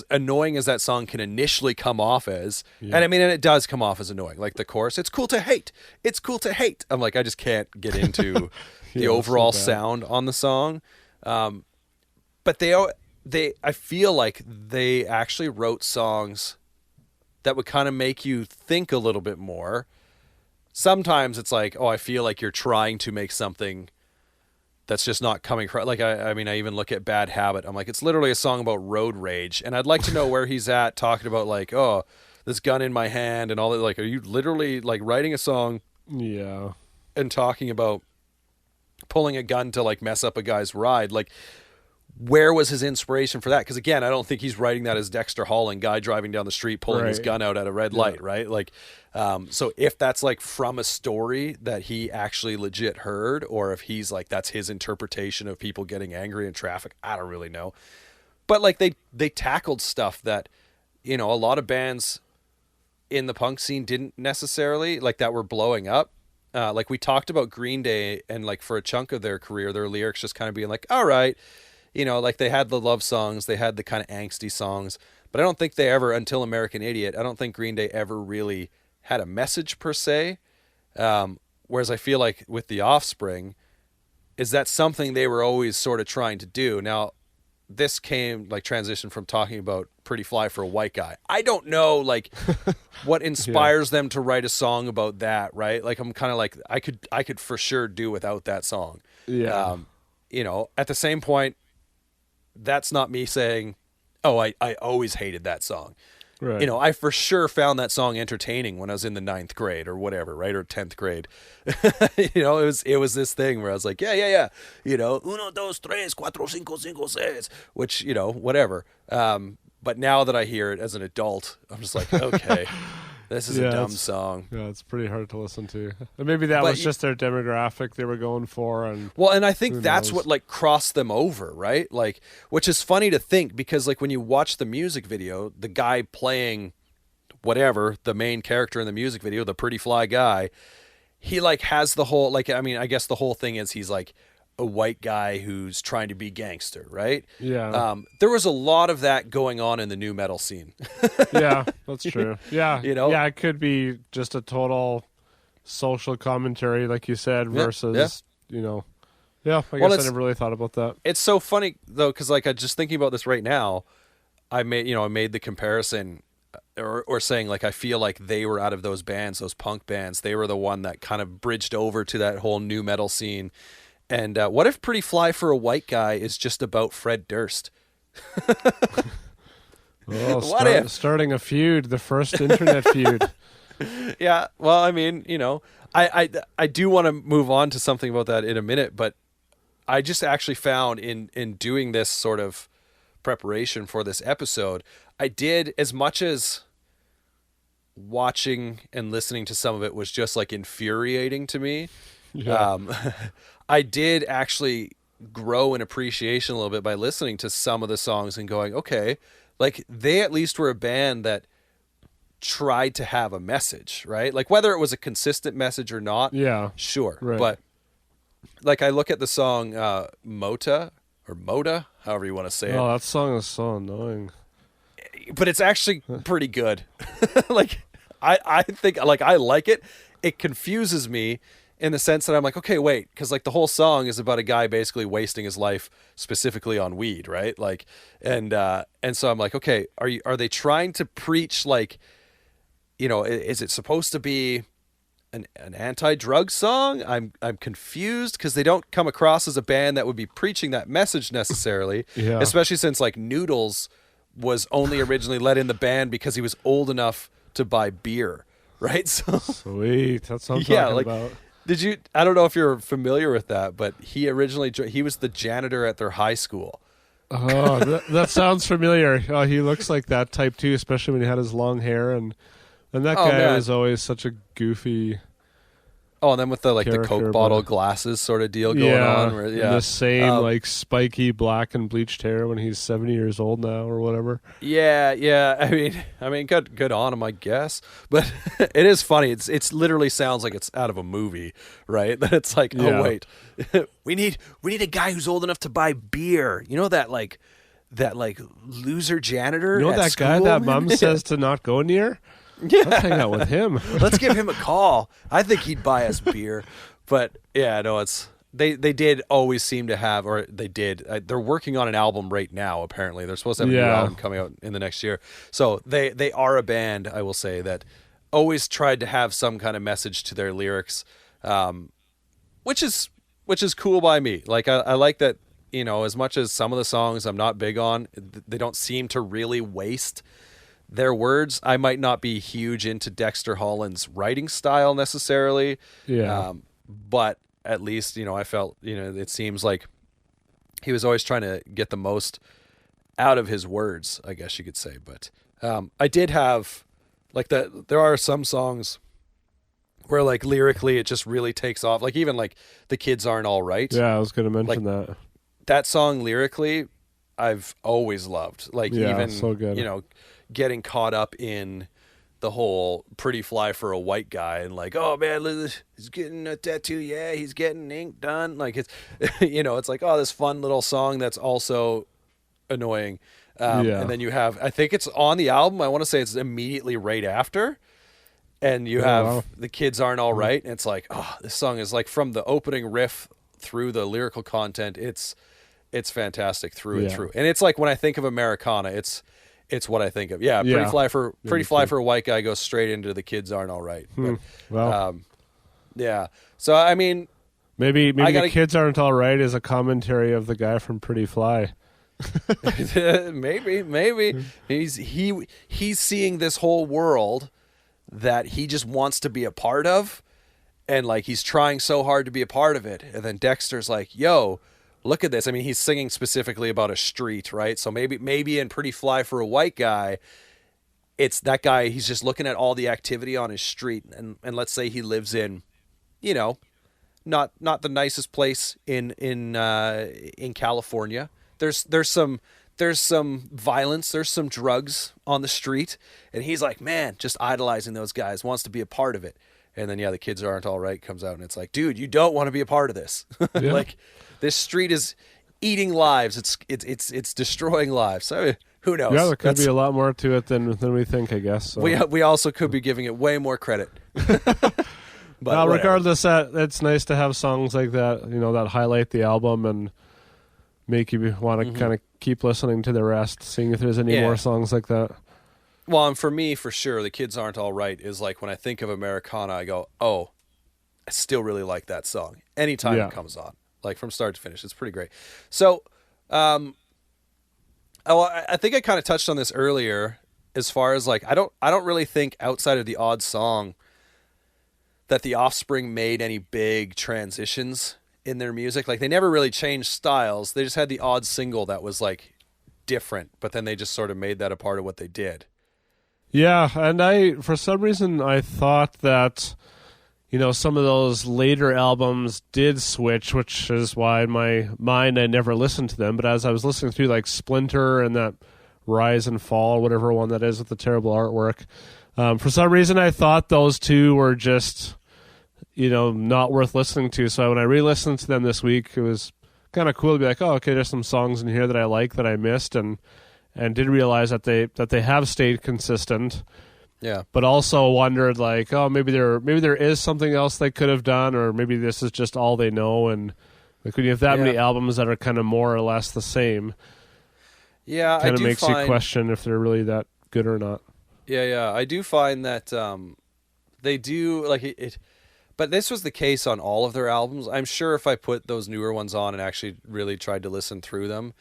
annoying as that song can initially come off as, and I mean, and it does come off as annoying. Like the chorus, "It's cool to hate. It's cool to hate." I'm like, I just can't get into the overall sound on the song. But I feel like they actually wrote songs that would kind of make you think a little bit more. Sometimes it's like, oh, I feel like you're trying to make something that's just not coming from, like, I mean, I even look at Bad Habit. I'm like, it's literally a song about road rage. And I'd like to know where he's at talking about like, oh, this gun in my hand and all that. Like, are you literally like writing a song and talking about pulling a gun to like mess up a guy's ride? Like, where was his inspiration for that? Because again, I don't think he's writing that as Dexter Holland, guy driving down the street pulling his gun out at a red light, right? Like, so if that's like from a story that he actually legit heard, or if he's like that's his interpretation of people getting angry in traffic, I don't really know. But like they tackled stuff that a lot of bands in the punk scene didn't necessarily like, that were blowing up. Like we talked about Green Day, and like for a chunk of their career, their lyrics just kind of being like, all right. Like they had the love songs, they had the kind of angsty songs, but I don't think they ever, until American Idiot, I don't think Green Day ever really had a message per se. Whereas I feel like with the Offspring, is that something they were always sort of trying to do. Now, this came like transition from talking about Pretty Fly for a White Guy. I don't know like what inspires them to write a song about that, right? Like I'm kind of like, I could for sure do without that song. Yeah. At the same point, that's not me saying, oh, I always hated that song. Right. I for sure found that song entertaining when I was in the 9th grade or whatever, right? Or 10th grade. It was this thing where I was like, yeah. Uno, dos, tres, cuatro, cinco, cinco, seis, which, whatever. But now that I hear it as an adult, I'm just like, okay, this is a dumb song. Yeah, it's pretty hard to listen to. And maybe that was just their demographic they were going for. And I think that's what like crossed them over, right? Like, which is funny to think, because like when you watch the music video, the guy playing whatever, the main character in the music video, the Pretty Fly guy, he like has the whole, like, I mean, I guess the whole thing is he's like a white guy who's trying to be gangster, right? Yeah. There was a lot of that going on in the new metal scene. Yeah, that's true. Yeah. Yeah, it could be just a total social commentary, like you said, versus, I guess I never really thought about that. It's so funny though, because like I'm just thinking about this right now. I made the comparison, or saying like I feel like they were out of those bands, those punk bands. They were the one that kind of bridged over to that whole new metal scene. And what if Pretty Fly for a White Guy is just about Fred Durst? Well, starting a feud, the first internet feud. Yeah, well, I mean, I do want to move on to something about that in a minute, but I just actually found in doing this sort of preparation for this episode, I did, as much as watching and listening to some of it was just like infuriating to me. Yeah. I did actually grow in appreciation a little bit by listening to some of the songs and going, okay, like they at least were a band that tried to have a message, right? Like whether it was a consistent message or not, sure. Right. But like I look at the song Moda, however you want to say it. Oh, that song is so annoying. But it's actually pretty good. Like I think like I like it. It confuses me in the sense that I'm like, okay, wait, because like the whole song is about a guy basically wasting his life specifically on weed, right? Like, and so I'm like, okay, are they trying to preach like, is it supposed to be an anti-drug song? I'm confused because they don't come across as a band that would be preaching that message necessarily, Yeah. especially since like Noodles was only originally let in the band because he was old enough to buy beer, right? So Sweet. That's what I'm yeah, talking like about. I don't know if you're familiar with that, but he was the janitor at their high school. Oh, that sounds familiar. Oh, he looks like that type too, especially when he had his long hair and that guy man. was always such a goofy. Oh, and then with the character, Coke bottle glasses sort of deal going on. Where, and the same like spiky black and bleached hair when he's 70 years old now or whatever. Yeah. I mean, good on him, I guess. But it is funny. It literally sounds like it's out of a movie, right? That it's like, oh wait, we need a guy who's old enough to buy beer. You know that loser janitor. You know at that school? guy that mom says to not go near. Yeah. Let's hang out with him. Let's give him a call. I think he'd buy us beer. But yeah, no, they did always seem to have, or they did. They're working on an album right now. Apparently, they're supposed to have a new album coming out in the next year. So they are a band, I will say, that always tried to have some kind of message to their lyrics, which is cool by me. Like I like that. As much as some of the songs I'm not big on, they don't seem to really waste their words. I might not be huge into Dexter Holland's writing style necessarily. Yeah. But at least, I felt, it seems like he was always trying to get the most out of his words, I guess you could say. But I did have like there are some songs where like lyrically it just really takes off. Like even like The Kids Aren't All Right. Yeah, I was going to mention that. That song lyrically, I've always loved. Like even, so good. Getting caught up in the whole pretty fly for a white guy and like, oh man, he's getting a tattoo. Yeah, he's getting ink done. Like it's, it's like, oh, this fun little song that's also annoying. And then you have, I think it's on the album. I want to say it's immediately right after. And you have The Kids Aren't All Right. And it's like, oh, this song is like from the opening riff through the lyrical content. It's fantastic through and through. And it's like when I think of Americana, it's what I think of. Yeah, Pretty Fly for a White Guy goes straight into The Kids Aren't All Right. But, yeah. So I mean, maybe The Kids Aren't All Right is a commentary of the guy from Pretty Fly. maybe he's seeing this whole world that he just wants to be a part of, and like he's trying so hard to be a part of it, and then Dexter's like, yo, look at this. I mean, he's singing specifically about a street, right? So maybe in Pretty Fly for a White Guy, it's that guy, he's just looking at all the activity on his street, and let's say he lives in, not the nicest place in California. There's some violence, there's some drugs on the street, and he's like, man, just idolizing those guys, wants to be a part of it. And then The Kids Aren't All Right comes out, and it's like, dude, you don't want to be a part of this. Yeah. Like, this street is eating lives. It's destroying lives. So who knows? Yeah, there could be a lot more to it than we think, I guess. So. We also could be giving it way more credit. But regardless, it's nice to have songs like that, that highlight the album and make you want to kind of keep listening to the rest, seeing if there's any more songs like that. Well, and for me, for sure, The Kids Aren't All Right is like when I think of Americana, I go, oh, I still really like that song. Anytime it comes on, like from start to finish, it's pretty great. So, I think I kind of touched on this earlier as far as like, I don't really think outside of the odd song that the Offspring made any big transitions in their music. Like they never really changed styles. They just had the odd single that was like different, but then they just sort of made that a part of what they did. Yeah, and for some reason I thought that some of those later albums did switch, which is why in my mind I never listened to them. But as I was listening through like Splinter and that Rise and Fall, whatever one that is with the terrible artwork, for some reason I thought those two were just not worth listening to. So when I re-listened to them this week, it was kind of cool to be like, oh, okay, there's some songs in here that I like that I missed, and did realize that they have stayed consistent. Yeah. but also wondered like, oh, maybe there is something else they could have done, or maybe this is just all they know. And like when you have that many albums that are kind of more or less the same, yeah, kind of makes you question if they're really that good or not. Yeah, I do find that they do like it. But this was the case on all of their albums. I'm sure if I put those newer ones on and actually really tried to listen through them,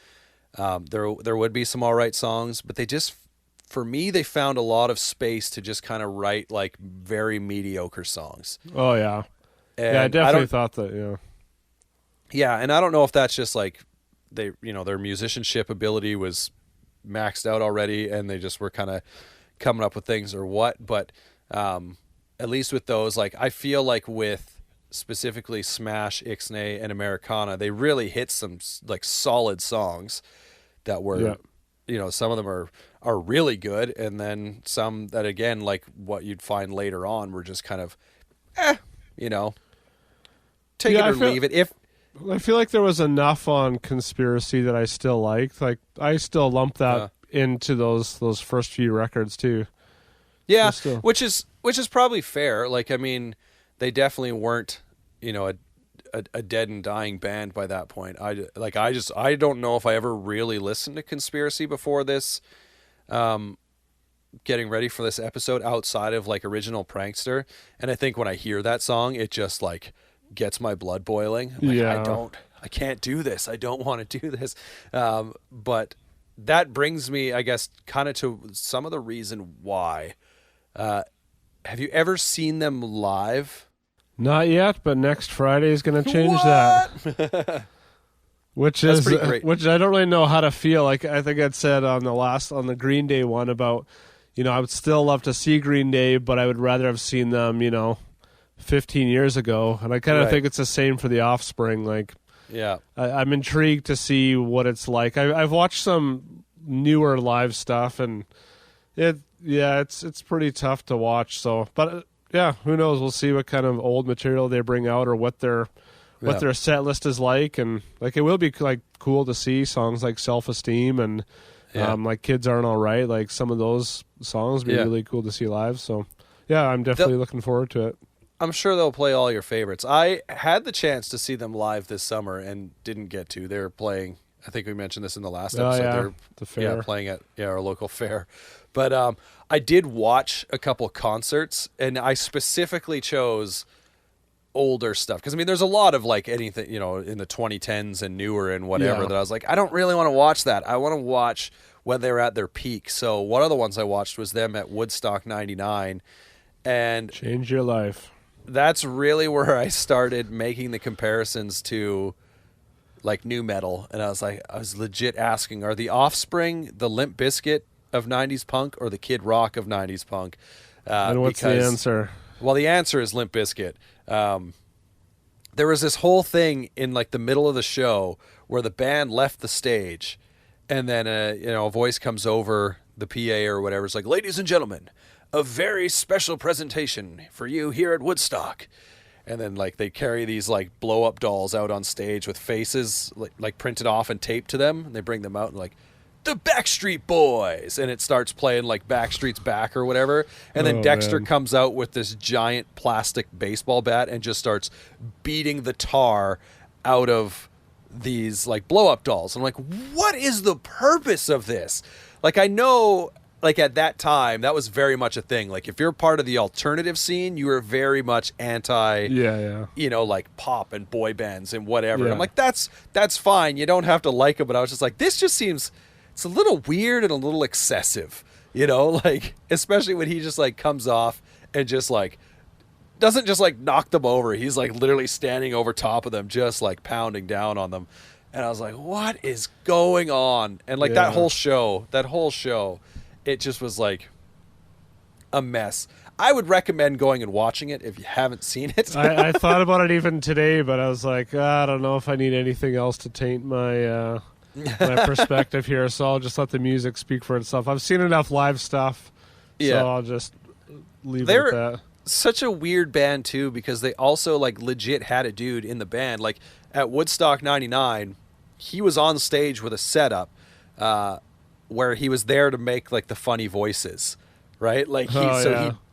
there would be some all right songs. But they just, for me, they found a lot of space to just kind of write like very mediocre songs. Oh yeah, and I definitely thought that. Yeah, yeah, and I don't know if that's just like their musicianship ability was maxed out already, and they just were kind of coming up with things or what. But at least with those, like I feel like with specifically Smash, Ixnay, and Americana, they really hit some like solid songs that were, some of them are really good, and then some that again, like what you'd find later on, were just kind of, take it or leave it. I feel like there was enough on Conspiracy that I still liked. Like I still lump that into those first few records too. Yeah, which is probably fair. Like, I mean, they definitely weren't, a dead and dying band by that point. I don't know if I ever really listened to Conspiracy before this, getting ready for this episode outside of like Original Prankster. And I think when I hear that song, it just like gets my blood boiling. I'm like, I can't do this. I don't want to do this. But that brings me, I guess, kind of to some of the reason why. Have you ever seen them live? Not yet, but next Friday is going to change that. Which is which I don't really know how to feel. Like I think I'd said on the Green Day one about, I would still love to see Green Day, but I would rather have seen them, 15 years ago. And I kind of think it's the same for the Offspring. Like, yeah, I'm intrigued to see what it's like. I've watched some newer live stuff, and it's pretty tough to watch. So, but who knows? We'll see what kind of old material they bring out, or what their set list is like. And like, it will be like cool to see songs like Self Esteem and like Kids Aren't Alright. Like some of those songs would be really cool to see live. So yeah, I'm definitely looking forward to it. I'm sure they'll play all your favorites. I had the chance to see them live this summer and didn't get to. They're playing, I think we mentioned this in the last episode. They're the fair. Playing at our local fair. But I did watch a couple concerts, and I specifically chose older stuff. Because, I mean, there's a lot of, like, anything, in the 2010s and newer and whatever that I was like, I don't really want to watch that. I want to watch when they were at their peak. So one of the ones I watched was them at Woodstock 99. And change your life. That's really where I started making the comparisons to like new metal, and I was legit asking, are the Offspring the Limp Bizkit of 90s punk or the Kid Rock of 90s punk? And what's the answer? Well, the answer is Limp Bizkit. There was this whole thing in like the middle of the show where the band left the stage, and then a voice comes over the PA or whatever. It's like, ladies and gentlemen, a very special presentation for you here at Woodstock. And then like they carry these like blow up dolls out on stage with faces like printed off and taped to them. And they bring them out and like, the Backstreet Boys. And it starts playing like Backstreet's Back or whatever. And then Dexter comes out with this giant plastic baseball bat and just starts beating the tar out of these like blow up dolls. And I'm like, what is the purpose of this? Like, I know, like at that time, that was very much a thing. Like if you're part of the alternative scene, you were very much anti, like pop and boy bands and whatever. Yeah. I'm like, that's fine. You don't have to like it. But I was just like, this just seems, it's a little weird and a little excessive, like especially when he just like comes off and just like doesn't just like knock them over. He's like literally standing over top of them, just like pounding down on them. And I was like, what is going on? And like that whole show, it just was like a mess. I would recommend going and watching it if you haven't seen it. I thought about it even today, but I was like, I don't know if I need anything else to taint my my perspective here, so I'll just let the music speak for itself. I've seen enough live stuff, so I'll just leave it at that. Such a weird band, too, because they also like legit had a dude in the band. Like at Woodstock 99, he was on stage with a setup where he was there to make like the funny voices, right? Like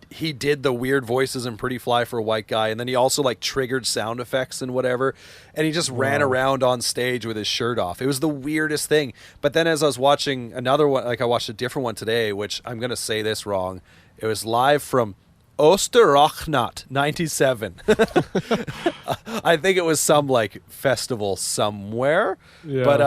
he did the weird voices in Pretty Fly for a White Guy, and then he also like triggered sound effects and whatever, and he just ran around on stage with his shirt off. It was the weirdest thing. But then as I was watching another one, like I watched a different one today, which I'm gonna say this wrong. It was live from Osterrochnat 97. I think it was some like festival somewhere. Yeah. But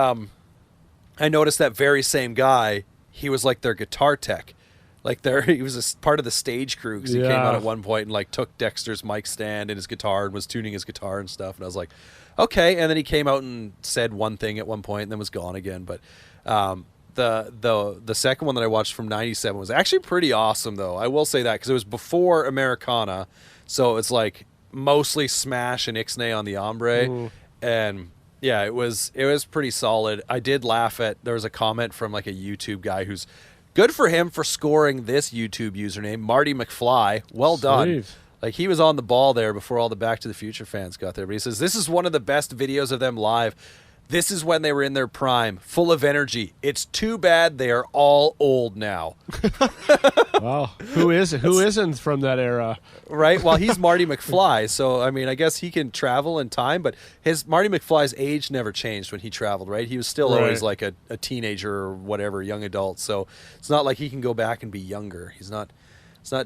I noticed that very same guy, he was like their guitar tech. Like he was part of the stage crew because he came out at one point and like took Dexter's mic stand and his guitar and was tuning his guitar and stuff. And I was like, okay. And then he came out and said one thing at one point and then was gone again. But the second one that I watched from 97 was actually pretty awesome, though. I will say that because it was before Americana, so it's like mostly Smash and Ixnay on the Ombre, and yeah, it was pretty solid. I did laugh at, there was a comment from like a YouTube guy who's good for him for scoring this YouTube username, Marty McFly. Well done. Like he was on the ball there before all the Back to the Future fans got there. But he says this is one of the best videos of them live. This is when they were in their prime, full of energy. It's too bad they are all old now. Wow. Who isn't from that era? Right? Well, he's Marty McFly, so I mean, I guess he can travel in time, but Marty McFly's age never changed when he traveled, right? He was still always like a teenager or whatever, young adult. So it's not like he can go back and be younger. He's not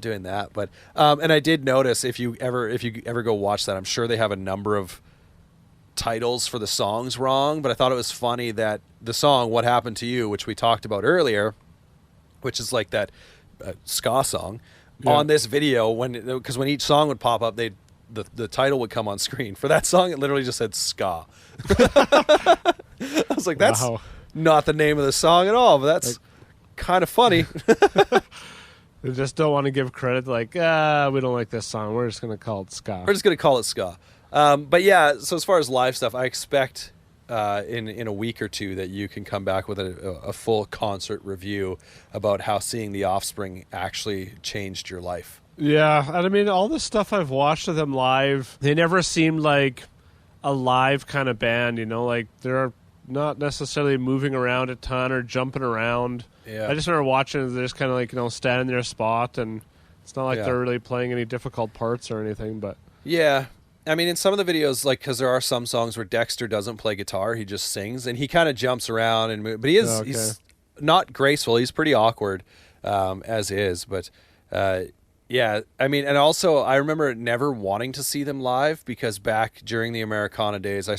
doing that. But and I did notice if you ever go watch that, I'm sure they have a number of titles for the songs wrong, but I thought it was funny that the song "What Happened to You," which we talked about earlier, which is like that ska song, on this video, because when each song would pop up, the title would come on screen. For that song, it literally just said ska. I was like, that's not the name of the song at all, but that's kind of funny. They just don't want to give credit, like, we don't like this song, we're just going to call it ska. We're just going to call it ska. But yeah, so as far as live stuff, I expect in a week or two that you can come back with a full concert review about how seeing the Offspring actually changed your life. Yeah, and I mean, all the stuff I've watched of them live, they never seemed like a live kind of band, you know, like they're not necessarily moving around a ton or jumping around. Yeah. I just remember watching, they're just kind of like, you know, standing in their spot, and it's not like they're really playing any difficult parts or anything, but... Yeah. I mean, in some of the videos, like, because there are some songs where Dexter doesn't play guitar, he just sings, and he kind of jumps around and moves, but he's not graceful. He's pretty awkward as is, but yeah. I mean, and also I remember never wanting to see them live because back during the Americana days, I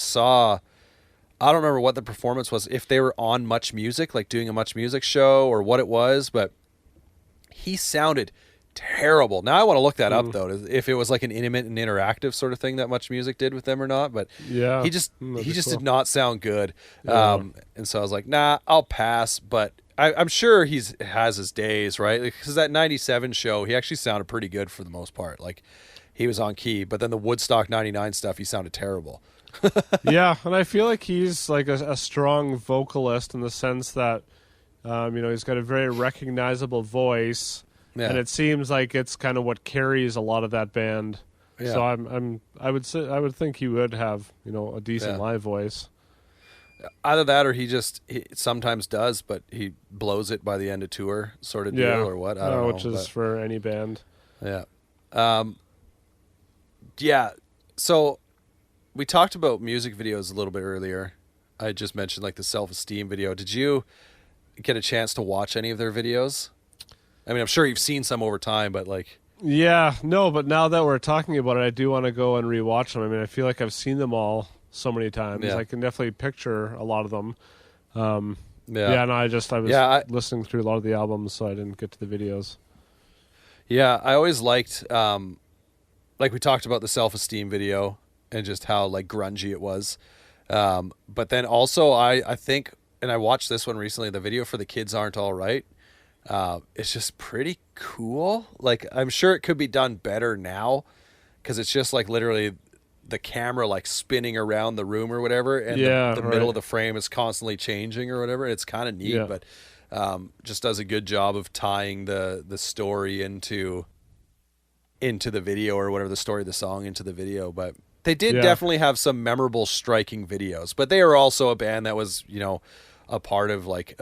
don't remember what the performance was, if they were on Much Music, like doing a Much Music show or what it was, but he sounded terrible. Now I want to look that up though, if it was like an intimate and interactive sort of thing that Much Music did with them or not. But yeah, he just did not sound good. And so I was like, nah, I'll pass. But I'm sure he has his days, right? Because that 97 show, he actually sounded pretty good for the most part. Like he was on key. But then the Woodstock 99 stuff, he sounded terrible. Yeah, and I feel like he's like a strong vocalist in the sense that he's got a very recognizable voice. Yeah. And it seems like it's kind of what carries a lot of that band. Yeah. So I would think he would have, a decent live voice. Either that or he sometimes does, but he blows it by the end of tour sort of deal or what. I don't know. Which is for any band. Yeah. Yeah. So we talked about music videos a little bit earlier. I just mentioned like the Self-Esteem video. Did you get a chance to watch any of their videos? I mean, I'm sure you've seen some over time, but like... Yeah, no, but now that we're talking about it, I do want to go and rewatch them. I mean, I feel like I've seen them all so many times. Yeah. I can definitely picture a lot of them. I was listening through a lot of the albums, so I didn't get to the videos. Yeah, I always liked... like we talked about the Self-Esteem video and just how like grungy it was. But then also, I think, and I watched this one recently, the video for The Kids Aren't All Right. It's just pretty cool. Like, I'm sure it could be done better now because it's just like literally the camera like spinning around the room or whatever, and the middle of the frame is constantly changing or whatever. It's kind of neat, but just does a good job of tying the story into the video or whatever, the story of the song into the video. But they did definitely have some memorable, striking videos. But they are also a band that was, a part of like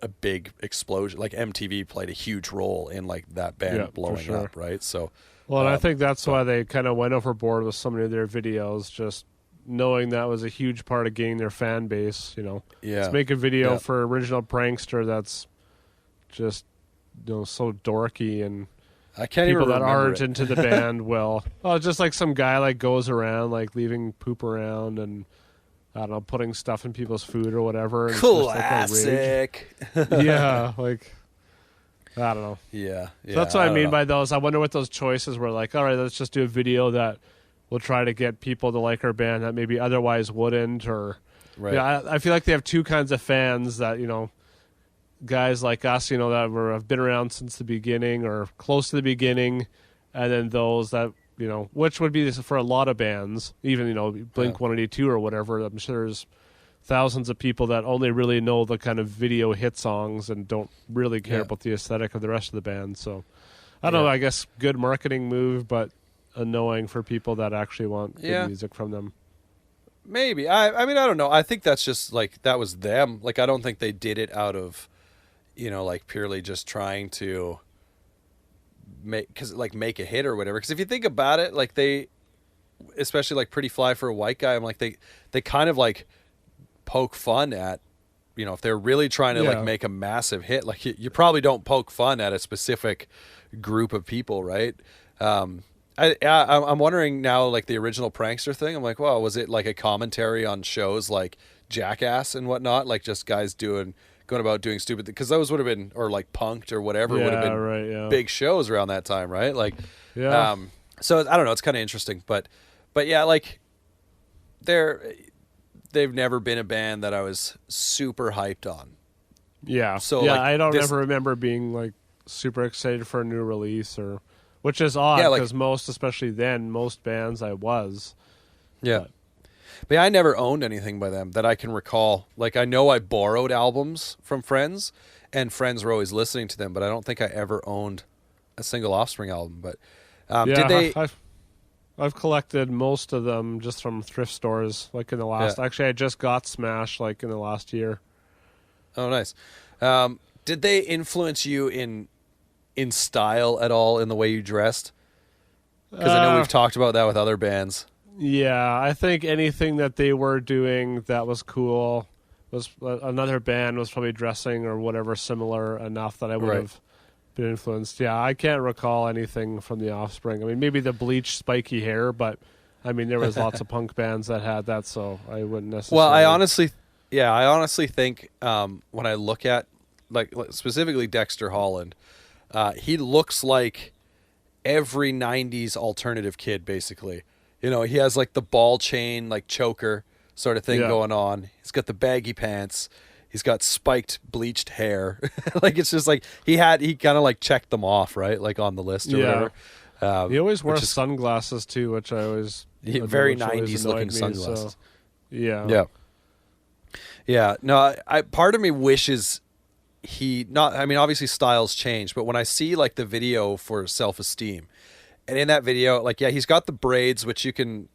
a big explosion. Like MTV played a huge role in like that band blowing up, right? So, well, and I think that's why they kind of went overboard with so many of their videos, just knowing that was a huge part of gaining their fan base. Let's make a video for original prankster that's just so dorky, and I can't people even that aren't it. into the band will just like some guy like goes around like leaving poop around and I don't know, putting stuff in people's food or whatever. And classic. Yeah, like I don't know. Yeah. So that's what I mean by those. I wonder what those choices were like. All right, let's just do a video that will try to get people to like our band that maybe otherwise wouldn't. Or I feel like they have two kinds of fans that guys like us, that have been around since the beginning or close to the beginning, and then those that which would be for a lot of bands, even Blink 182 or whatever. I'm sure there's thousands of people that only really know the kind of video hit songs and don't really care about the aesthetic of the rest of the band. So I don't know. I guess good marketing move, but annoying for people that actually want good music from them. Maybe. I mean, I don't know. I think that's just like that was them. Like I don't think they did it out of like purely just trying to make a hit or whatever. Because if you think about it, like they, especially like Pretty Fly for a White Guy, I'm like they kind of like poke fun at, if they're really trying to like make a massive hit, like you probably don't poke fun at a specific group of people, right? I'm wondering now, like the original Prankster thing. I'm like, well, was it like a commentary on shows like Jackass and whatnot, like just guys going about doing stupid things? Because those would have been, or like Punked or whatever, would have been big shows around that time, right? Like, so I don't know, it's kind of interesting, but yeah, like they've never been a band that I was super hyped on. Yeah. So like I don't ever remember being like super excited for a new release, or which is odd because especially then, most bands I was. Yeah. But I never owned anything by them that I can recall. Like, I know I borrowed albums from friends, and friends were always listening to them, but I don't think I ever owned a single Offspring album. But did they? I've collected most of them just from thrift stores, like in the last. Yeah. Actually, I just got Smash like in the last year. Oh, nice. Did they influence you in style at all, in the way you dressed? Because I know we've talked about that with other bands. Yeah, I think anything that they were doing that was cool was another band was probably dressing or whatever similar enough that I would have been influenced. Yeah, I can't recall anything from the Offspring. I mean, maybe the bleached spiky hair, but I mean, there was lots of punk bands that had that, so I wouldn't necessarily. Well, I honestly think when I look at like specifically Dexter Holland, he looks like every '90s alternative kid, basically. He has like the ball chain, like choker sort of thing going on. He's got the baggy pants. He's got spiked, bleached hair. Like, it's just like he kind of like checked them off, right? Like on the list or whatever. He always wears sunglasses too, which I always very 90s looking sunglasses. So, yeah. No, I part of me wishes obviously styles change, but when I see like the video for Self-Esteem, and in that video, like, he's got the braids, which you can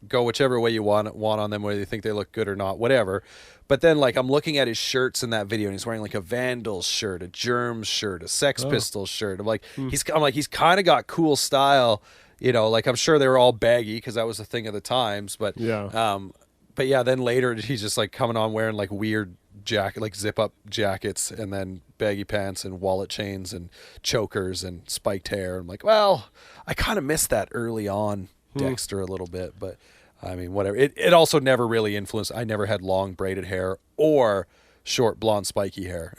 go whichever way you want on them, whether you think they look good or not, whatever. But then, like, I'm looking at his shirts in that video, and he's wearing like a Vandals shirt, a Germs shirt, a Sex Pistols shirt. I'm like, he's kind of got cool style, Like, I'm sure they were all baggy because that was the thing of the times. But then later he's just like coming on wearing like weird jacket, like zip up jackets, and then baggy pants and wallet chains and chokers and spiked hair. I'm like, well, I kind of missed that early on Dexter a little bit, but I mean, whatever. It also never really influenced. I never had long braided hair or short blonde spiky hair.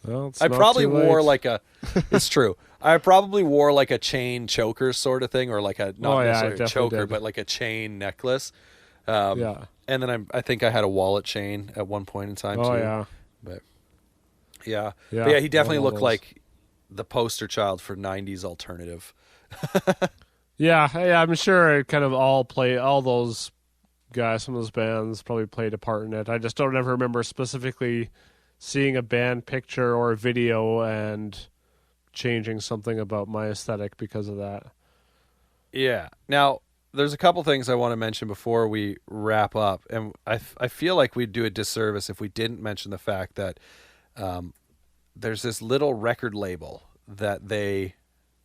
Well, I probably wore like it's true. I probably wore like a chain choker sort of thing, or like a not necessarily a choker, but like a chain necklace. And then I think I had a wallet chain at one point in time too. Yeah. But he definitely looked like the poster child for 90s alternative. I'm sure it kind of all those guys from those bands probably played a part in it. I just don't ever remember specifically seeing a band picture or a video and changing something about my aesthetic because of that. Yeah. Now, there's a couple things I want to mention before we wrap up, and I feel like we'd do a disservice if we didn't mention the fact that there's this little record label that they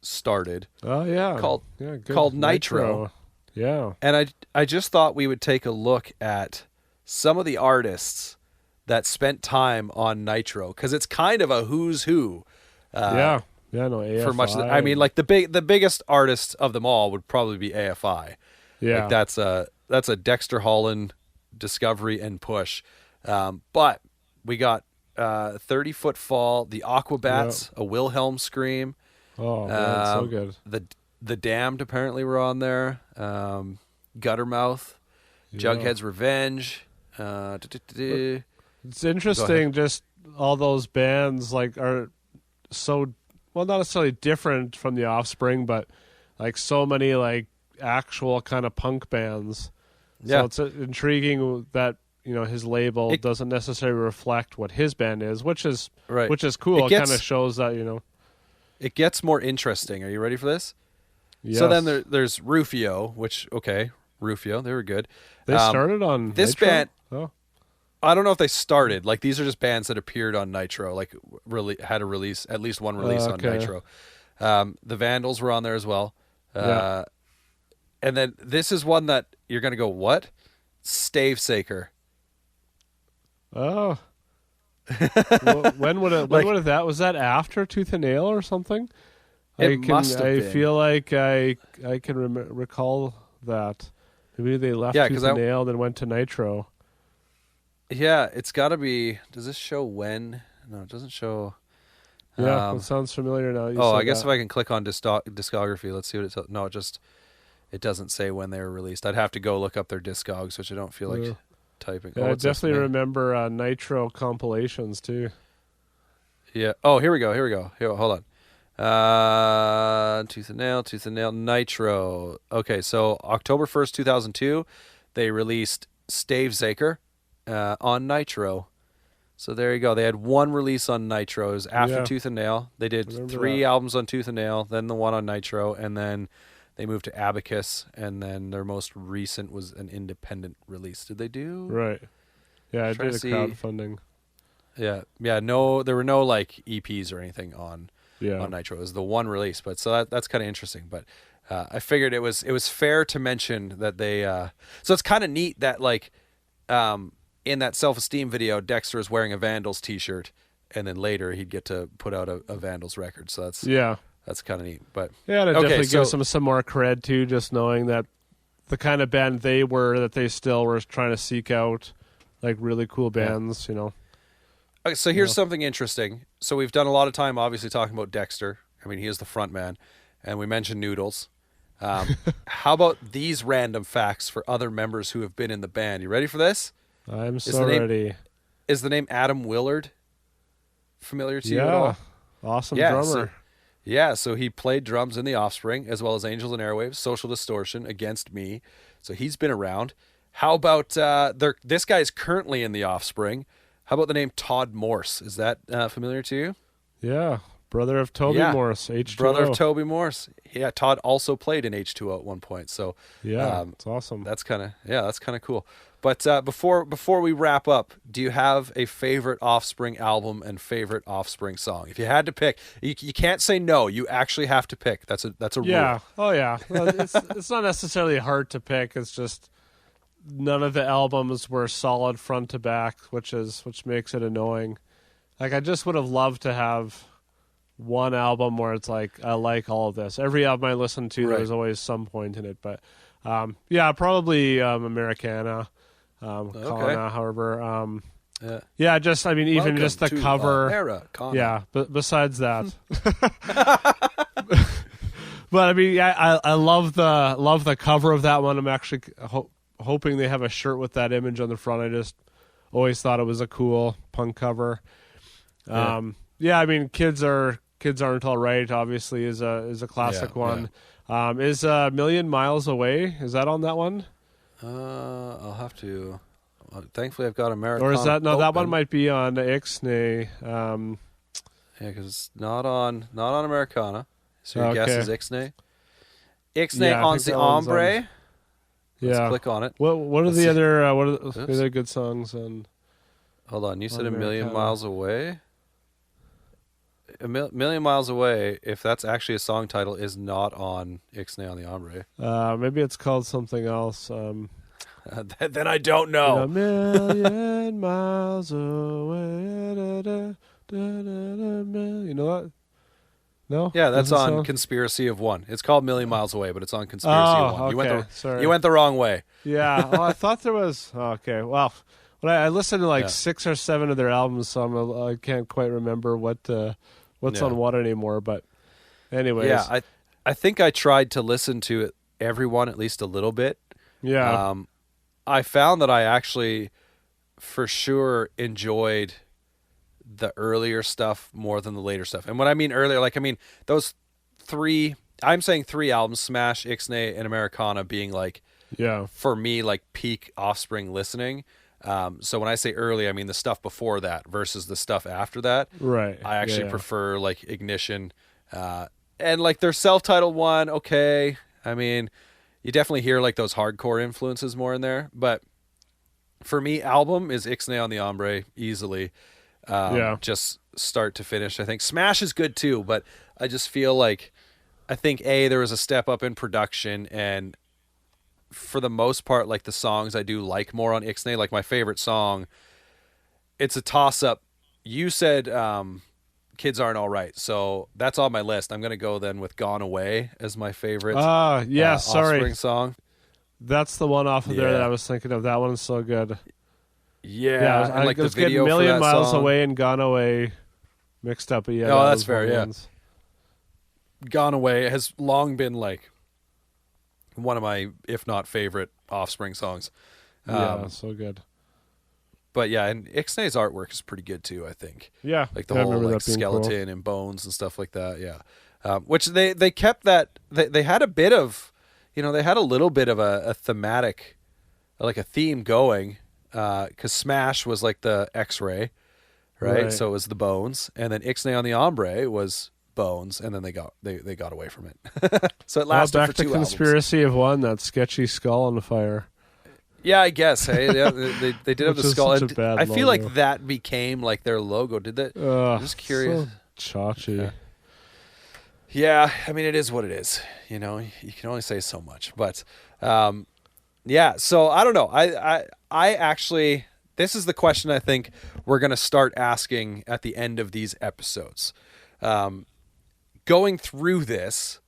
started Oh yeah, called yeah, good. called Nitro. Yeah, And I just thought we would take a look at some of the artists that spent time on Nitro, because it's kind of a who's who. yeah, yeah. No, AFI. For much of I mean, like the biggest artist of them all would probably be AFI. yeah, Like that's a Dexter Holland, Discovery, and Push. But we got 30-Foot Fall, the Aquabats, a Wilhelm Scream. Oh man, so good. The Damned apparently were on there. Guttermouth, Jughead's Revenge. It's interesting, just all those bands like are so well, not necessarily different from the Offspring, but like so many like actual kind of punk bands. Yeah. So it's intriguing that his label doesn't necessarily reflect what his band is, which is Right. cool. It kind of shows that It gets more interesting. Are you ready for this? Yes. So then there's Rufio, which Rufio, they were good. They started on this Nitro? band. Oh. I don't know if they started. Like these are just bands that appeared on Nitro. Like really had a release, at least one release on Nitro. The Vandals were on there as well. And then this is one that you're gonna go, what? Stavesaker. Oh. When would that was that after Tooth and Nail or something? Must have been. I feel like I can recall that. Maybe they left Tooth and Nail, then went to Nitro. Yeah, it's got to be. Does this show when? No, it doesn't show. Yeah, it sounds familiar now. I guess if I can click on discography, let's see what it says. No, it doesn't say when they were released. I'd have to go look up their discogs, which I don't feel like typing. Yeah, I definitely remember Nitro compilations too. Yeah. Oh, here we go. Here, hold on. Tooth and Nail, Nitro. Okay, so October 1st, 2002, they released Stavesaker on Nitro. So there you go. They had one release on Nitro. It was after Tooth and Nail. They did 3 albums on Tooth and Nail, then the one on Nitro, and then they moved to Abacus, and then their most recent was an independent release. Did they do? Right. Yeah, I did a crowdfunding. Yeah. No, there were no like EPs or anything on Nitro. It was the one release, but so that's kind of interesting. But I figured it was fair to mention that they. So it's kind of neat that like in that Self-Esteem video, Dexter is wearing a Vandals T-shirt, and then later he'd get to put out a Vandals record. So that's kind of neat. But yeah, and it definitely gives them some more cred too, just knowing that the kind of band they were, that they still were trying to seek out like really cool bands. Okay, so here's something interesting. So we've done a lot of time, obviously, talking about Dexter. I mean, he is the front man, and we mentioned Noodles. How about these random facts for other members who have been in the band? You ready for this? I'm so ready. Is the name Adam Willard familiar to you at all? Awesome drummer. So he played drums in The Offspring, as well as Angels and Airwaves, Social Distortion, Against Me. So he's been around. How about this guy's currently in The Offspring. How about the name Todd Morse? Is that familiar to you? Yeah, brother of Toby Morse, H2O. Brother of Toby Morse. Yeah, Todd also played in H2O at one point. So it's awesome. That's kind of cool. But before we wrap up, do you have a favorite Offspring album and favorite Offspring song? If you had to pick, you can't say no. You actually have to pick. That's a rule. Oh yeah. Well, it's not necessarily hard to pick. It's just none of the albums were solid front to back, which makes it annoying. Like I just would have loved to have one album where it's like I like all of this. Every album I listened to, there was always some point in it. But probably Americana. Kana, however, just even just the cover. Americana. Yeah, but besides that, but I mean, I love the cover of that one. I'm actually hoping they have a shirt with that image on the front. I just always thought it was a cool punk cover. I mean, kids aren't all right. Obviously, is a classic one. Yeah. Is A Million Miles Away? Is that on that one? I'll have to. Thankfully, I've got Americana. Or is that no? That one might be on Ixnay. Yeah, because it's not on Americana. So your guess is Ixnay. Ixnay on the Ombre. Let's click on it. What are the other? What are the other good songs on? Hold on, you said A Million Miles Away. Million Miles Away, if that's actually a song title, is not on Ixnay on the Ombre. Maybe it's called something else. Then I don't You know, know. million miles away. You know what? No, Yeah, that's doesn't on sound. Conspiracy of One. It's called Million Miles Away, but it's on Conspiracy of Oh, One. okay. Sorry. You went the wrong way. Yeah. Oh, I thought there was. Okay. Well, I listened to like Yeah. 6 or 7 of their albums, so I can't quite remember what's Yeah. on what anymore. But anyways, Yeah, I think I tried to listen to it, everyone at least a little bit. yeah, I found that I actually, for sure, enjoyed the earlier stuff more than the later stuff. And when I mean earlier, like I mean those three. I'm saying three albums: Smash, Ixnay, and Americana, being like yeah, for me like peak Offspring listening. So when I say early, I mean the stuff before that versus the stuff after that. right. I actually Yeah. prefer like Ignition, and like their self-titled one. Okay, I mean, you definitely hear like those hardcore influences more in there, but for me, album is Ixnay on the Ombre easily, Yeah. just start to finish. I think Smash is good too, but I just feel like I think there was a step up in production, and for the most part, like the songs I do like more on Ixnay, like my favorite song, it's a toss up. You said Kids Aren't All Right, so that's on my list. I'm gonna go then with Gone Away as my favorite Yeah. Sorry, Offspring song. that's the one off of there that Yeah. I was thinking of. That one's so good. Yeah, Yeah, and like I the was getting video for Million that Miles song. Away and Gone Away mixed up. But yeah, Oh, that that's was one fair, of the yeah. ones. Gone Away has long been like one of my, if not favorite, Offspring songs. Yeah, so good. But yeah, and Ixnay's artwork is pretty good too, I think. Yeah, Like the I whole remember like that being cool. skeleton and bones and stuff like that. Yeah, which they kept that they had a bit of, they had a little bit of a thematic, like a theme going, because Smash was like the X-ray, right? Right. So it was the bones, and then Ixnay on the Ombre was bones, and then they got away from it. So it Well, lasted back for to two albums. Conspiracy of One, that sketchy skull on the fire. Yeah, I guess. Hey, yeah, they did have Which the is skull. such a And bad I feel logo. like that became like their logo. Did that? I'm just curious. So chachi. Yeah, I mean, it is what it is. You can only say so much. But yeah, so I don't know. I actually, this is the question I think we're going to start asking at the end of these episodes. Going through this,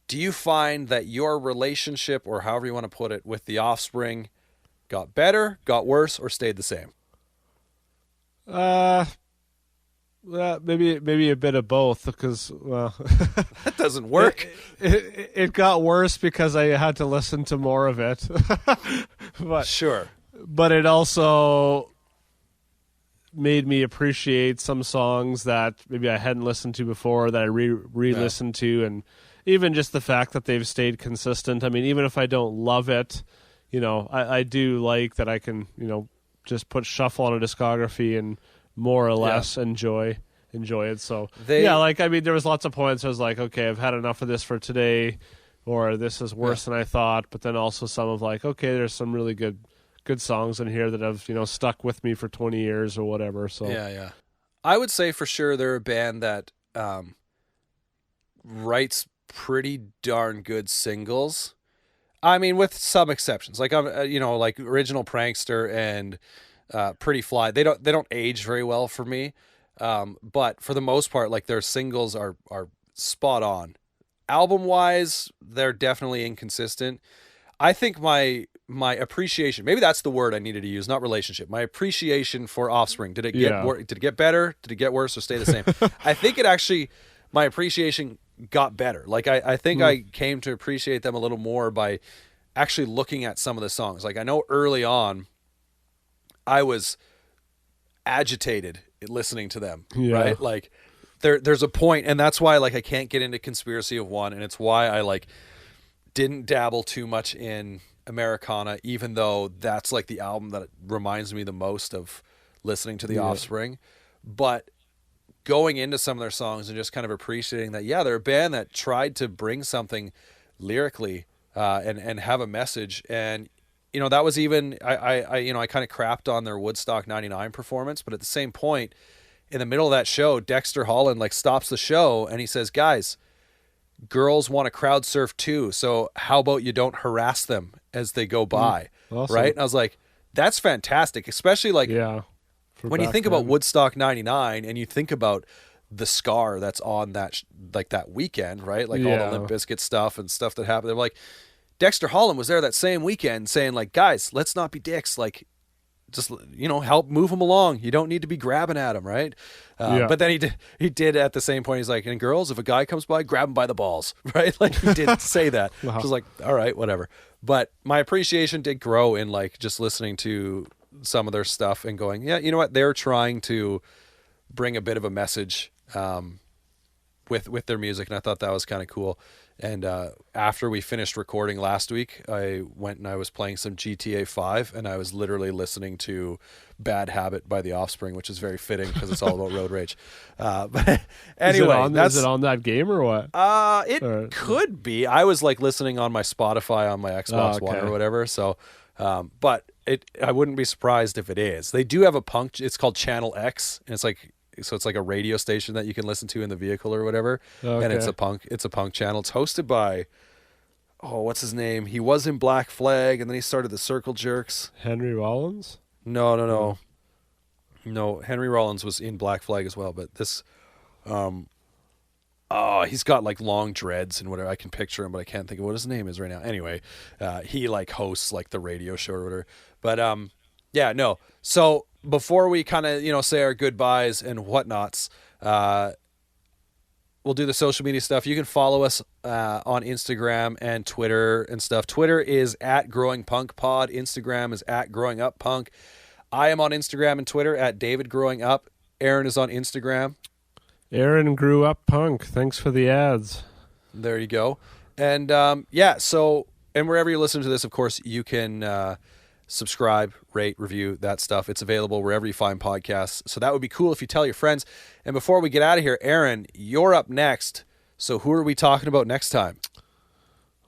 do you find that your relationship, or however you want to put it, with the Offspring got better, got worse, or stayed the same? Well, maybe a bit of both because That doesn't work. it got worse because I had to listen to more of it, Sure. but it also made me appreciate some songs that maybe I hadn't listened to before that I re-listened to, and even just the fact that they've stayed consistent. I mean, even if I don't love it, I do like that I can, just put shuffle on a discography and more or less enjoy it. So there was lots of points I was like, okay, I've had enough of this for today, or this is worse than I thought. But then also some of like, okay, there's some really good songs in here that have stuck with me for 20 years or whatever. So Yeah. I would say for sure they're a band that writes pretty darn good singles. I mean, with some exceptions, like like Original Prankster and Pretty Fly. They don't age very well for me, but for the most part, like their singles are spot on. Album wise, they're definitely inconsistent. I think my appreciation, maybe that's the word I needed to use, not relationship. My appreciation for Offspring, did it get better? Did it get worse, or stay the same? I think it actually, my appreciation got better. Like I think I came to appreciate them a little more by actually looking at some of the songs. Like I know early on I was agitated listening to them, right? Like there's a point, and that's why like I can't get into Conspiracy of One, and it's why I like didn't dabble too much in Americana, even though that's like the album that reminds me the most of listening to the Offspring. But going into some of their songs and just kind of appreciating that, they're a band that tried to bring something lyrically and have a message. And that was even I kind of crapped on their Woodstock '99 performance, but at the same point, in the middle of that show, Dexter Holland like stops the show and he says, "Guys, girls want to crowd surf too. So how about you don't harass them as they go by?" Awesome. Right? And I was like, that's fantastic, especially like when you think about Woodstock 99 and you think about the scar that's on that like that weekend, right? Like all the Limp Bizkit stuff and stuff that happened. They're like, Dexter Holland was there that same weekend saying like, "Guys, let's not be dicks. Like, just, help move him along. You don't need to be grabbing at him," right? But then he did at the same point. He's like, "And girls, if a guy comes by, grab him by the balls," right? Like he did say that. Wow. I was like, all right, whatever. But my appreciation did grow in like just listening to some of their stuff and going, yeah, you know what? They're trying to bring a bit of a message with their music, and I thought that was kind of cool. And after we finished recording last week, I went and I was playing some GTA 5, and I was literally listening to Bad Habit by The Offspring, which is very fitting because it's all about road rage. But anyway, is it on that game or what? It could be. I was like listening on my Spotify on my Xbox One or whatever. So, but I wouldn't be surprised if it is. They do have a punk. It's called Channel X, and it's like a radio station that you can listen to in the vehicle or whatever. Okay. And it's a punk channel. It's hosted by, what's his name? He was in Black Flag, and then he started the Circle Jerks. Henry Rollins? No. Henry Rollins was in Black Flag as well, but this, he's got like long dreads and whatever. I can picture him, but I can't think of what his name is right now. Anyway, he like hosts like the radio show or whatever. But So before we kind of, say our goodbyes and whatnots, we'll do the social media stuff. You can follow us on Instagram and Twitter and stuff. Twitter is @GrowingPunkPod. Instagram is @GrowingUpPunk. I am on Instagram and Twitter @DavidGrowingUp. Aaron is on Instagram. Aaron grew up punk. Thanks for the ads. There you go. And and wherever you listen to this, of course, you can subscribe, rate, review, that stuff. It's available wherever you find podcasts. So that would be cool if you tell your friends. And before we get out of here, Aaron, you're up next. So who are we talking about next time?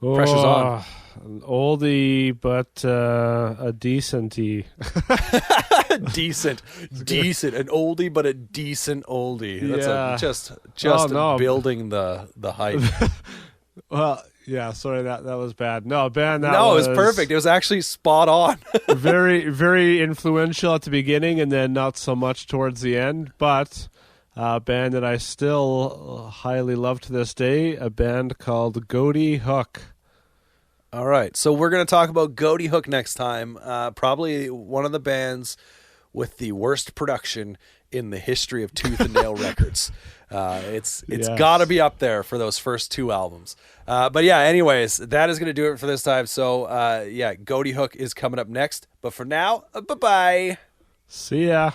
Pressure's on. An oldie, but a decenty. Decent. An oldie, but a decent oldie. That's building the hype. Well, yeah, sorry, that was bad. No, Ben, it was perfect. It was actually spot on. Very, very influential at the beginning and then not so much towards the end. But a band that I still highly love to this day, a band called Goaty Hook. All right, so we're going to talk about Goaty Hook next time. Probably one of the bands with the worst production in the history of Tooth and Nail Records. It's got to be up there for those first two albums. But yeah, anyways, that is going to do it for this time. So Goaty Hook is coming up next. But for now, bye-bye. See ya.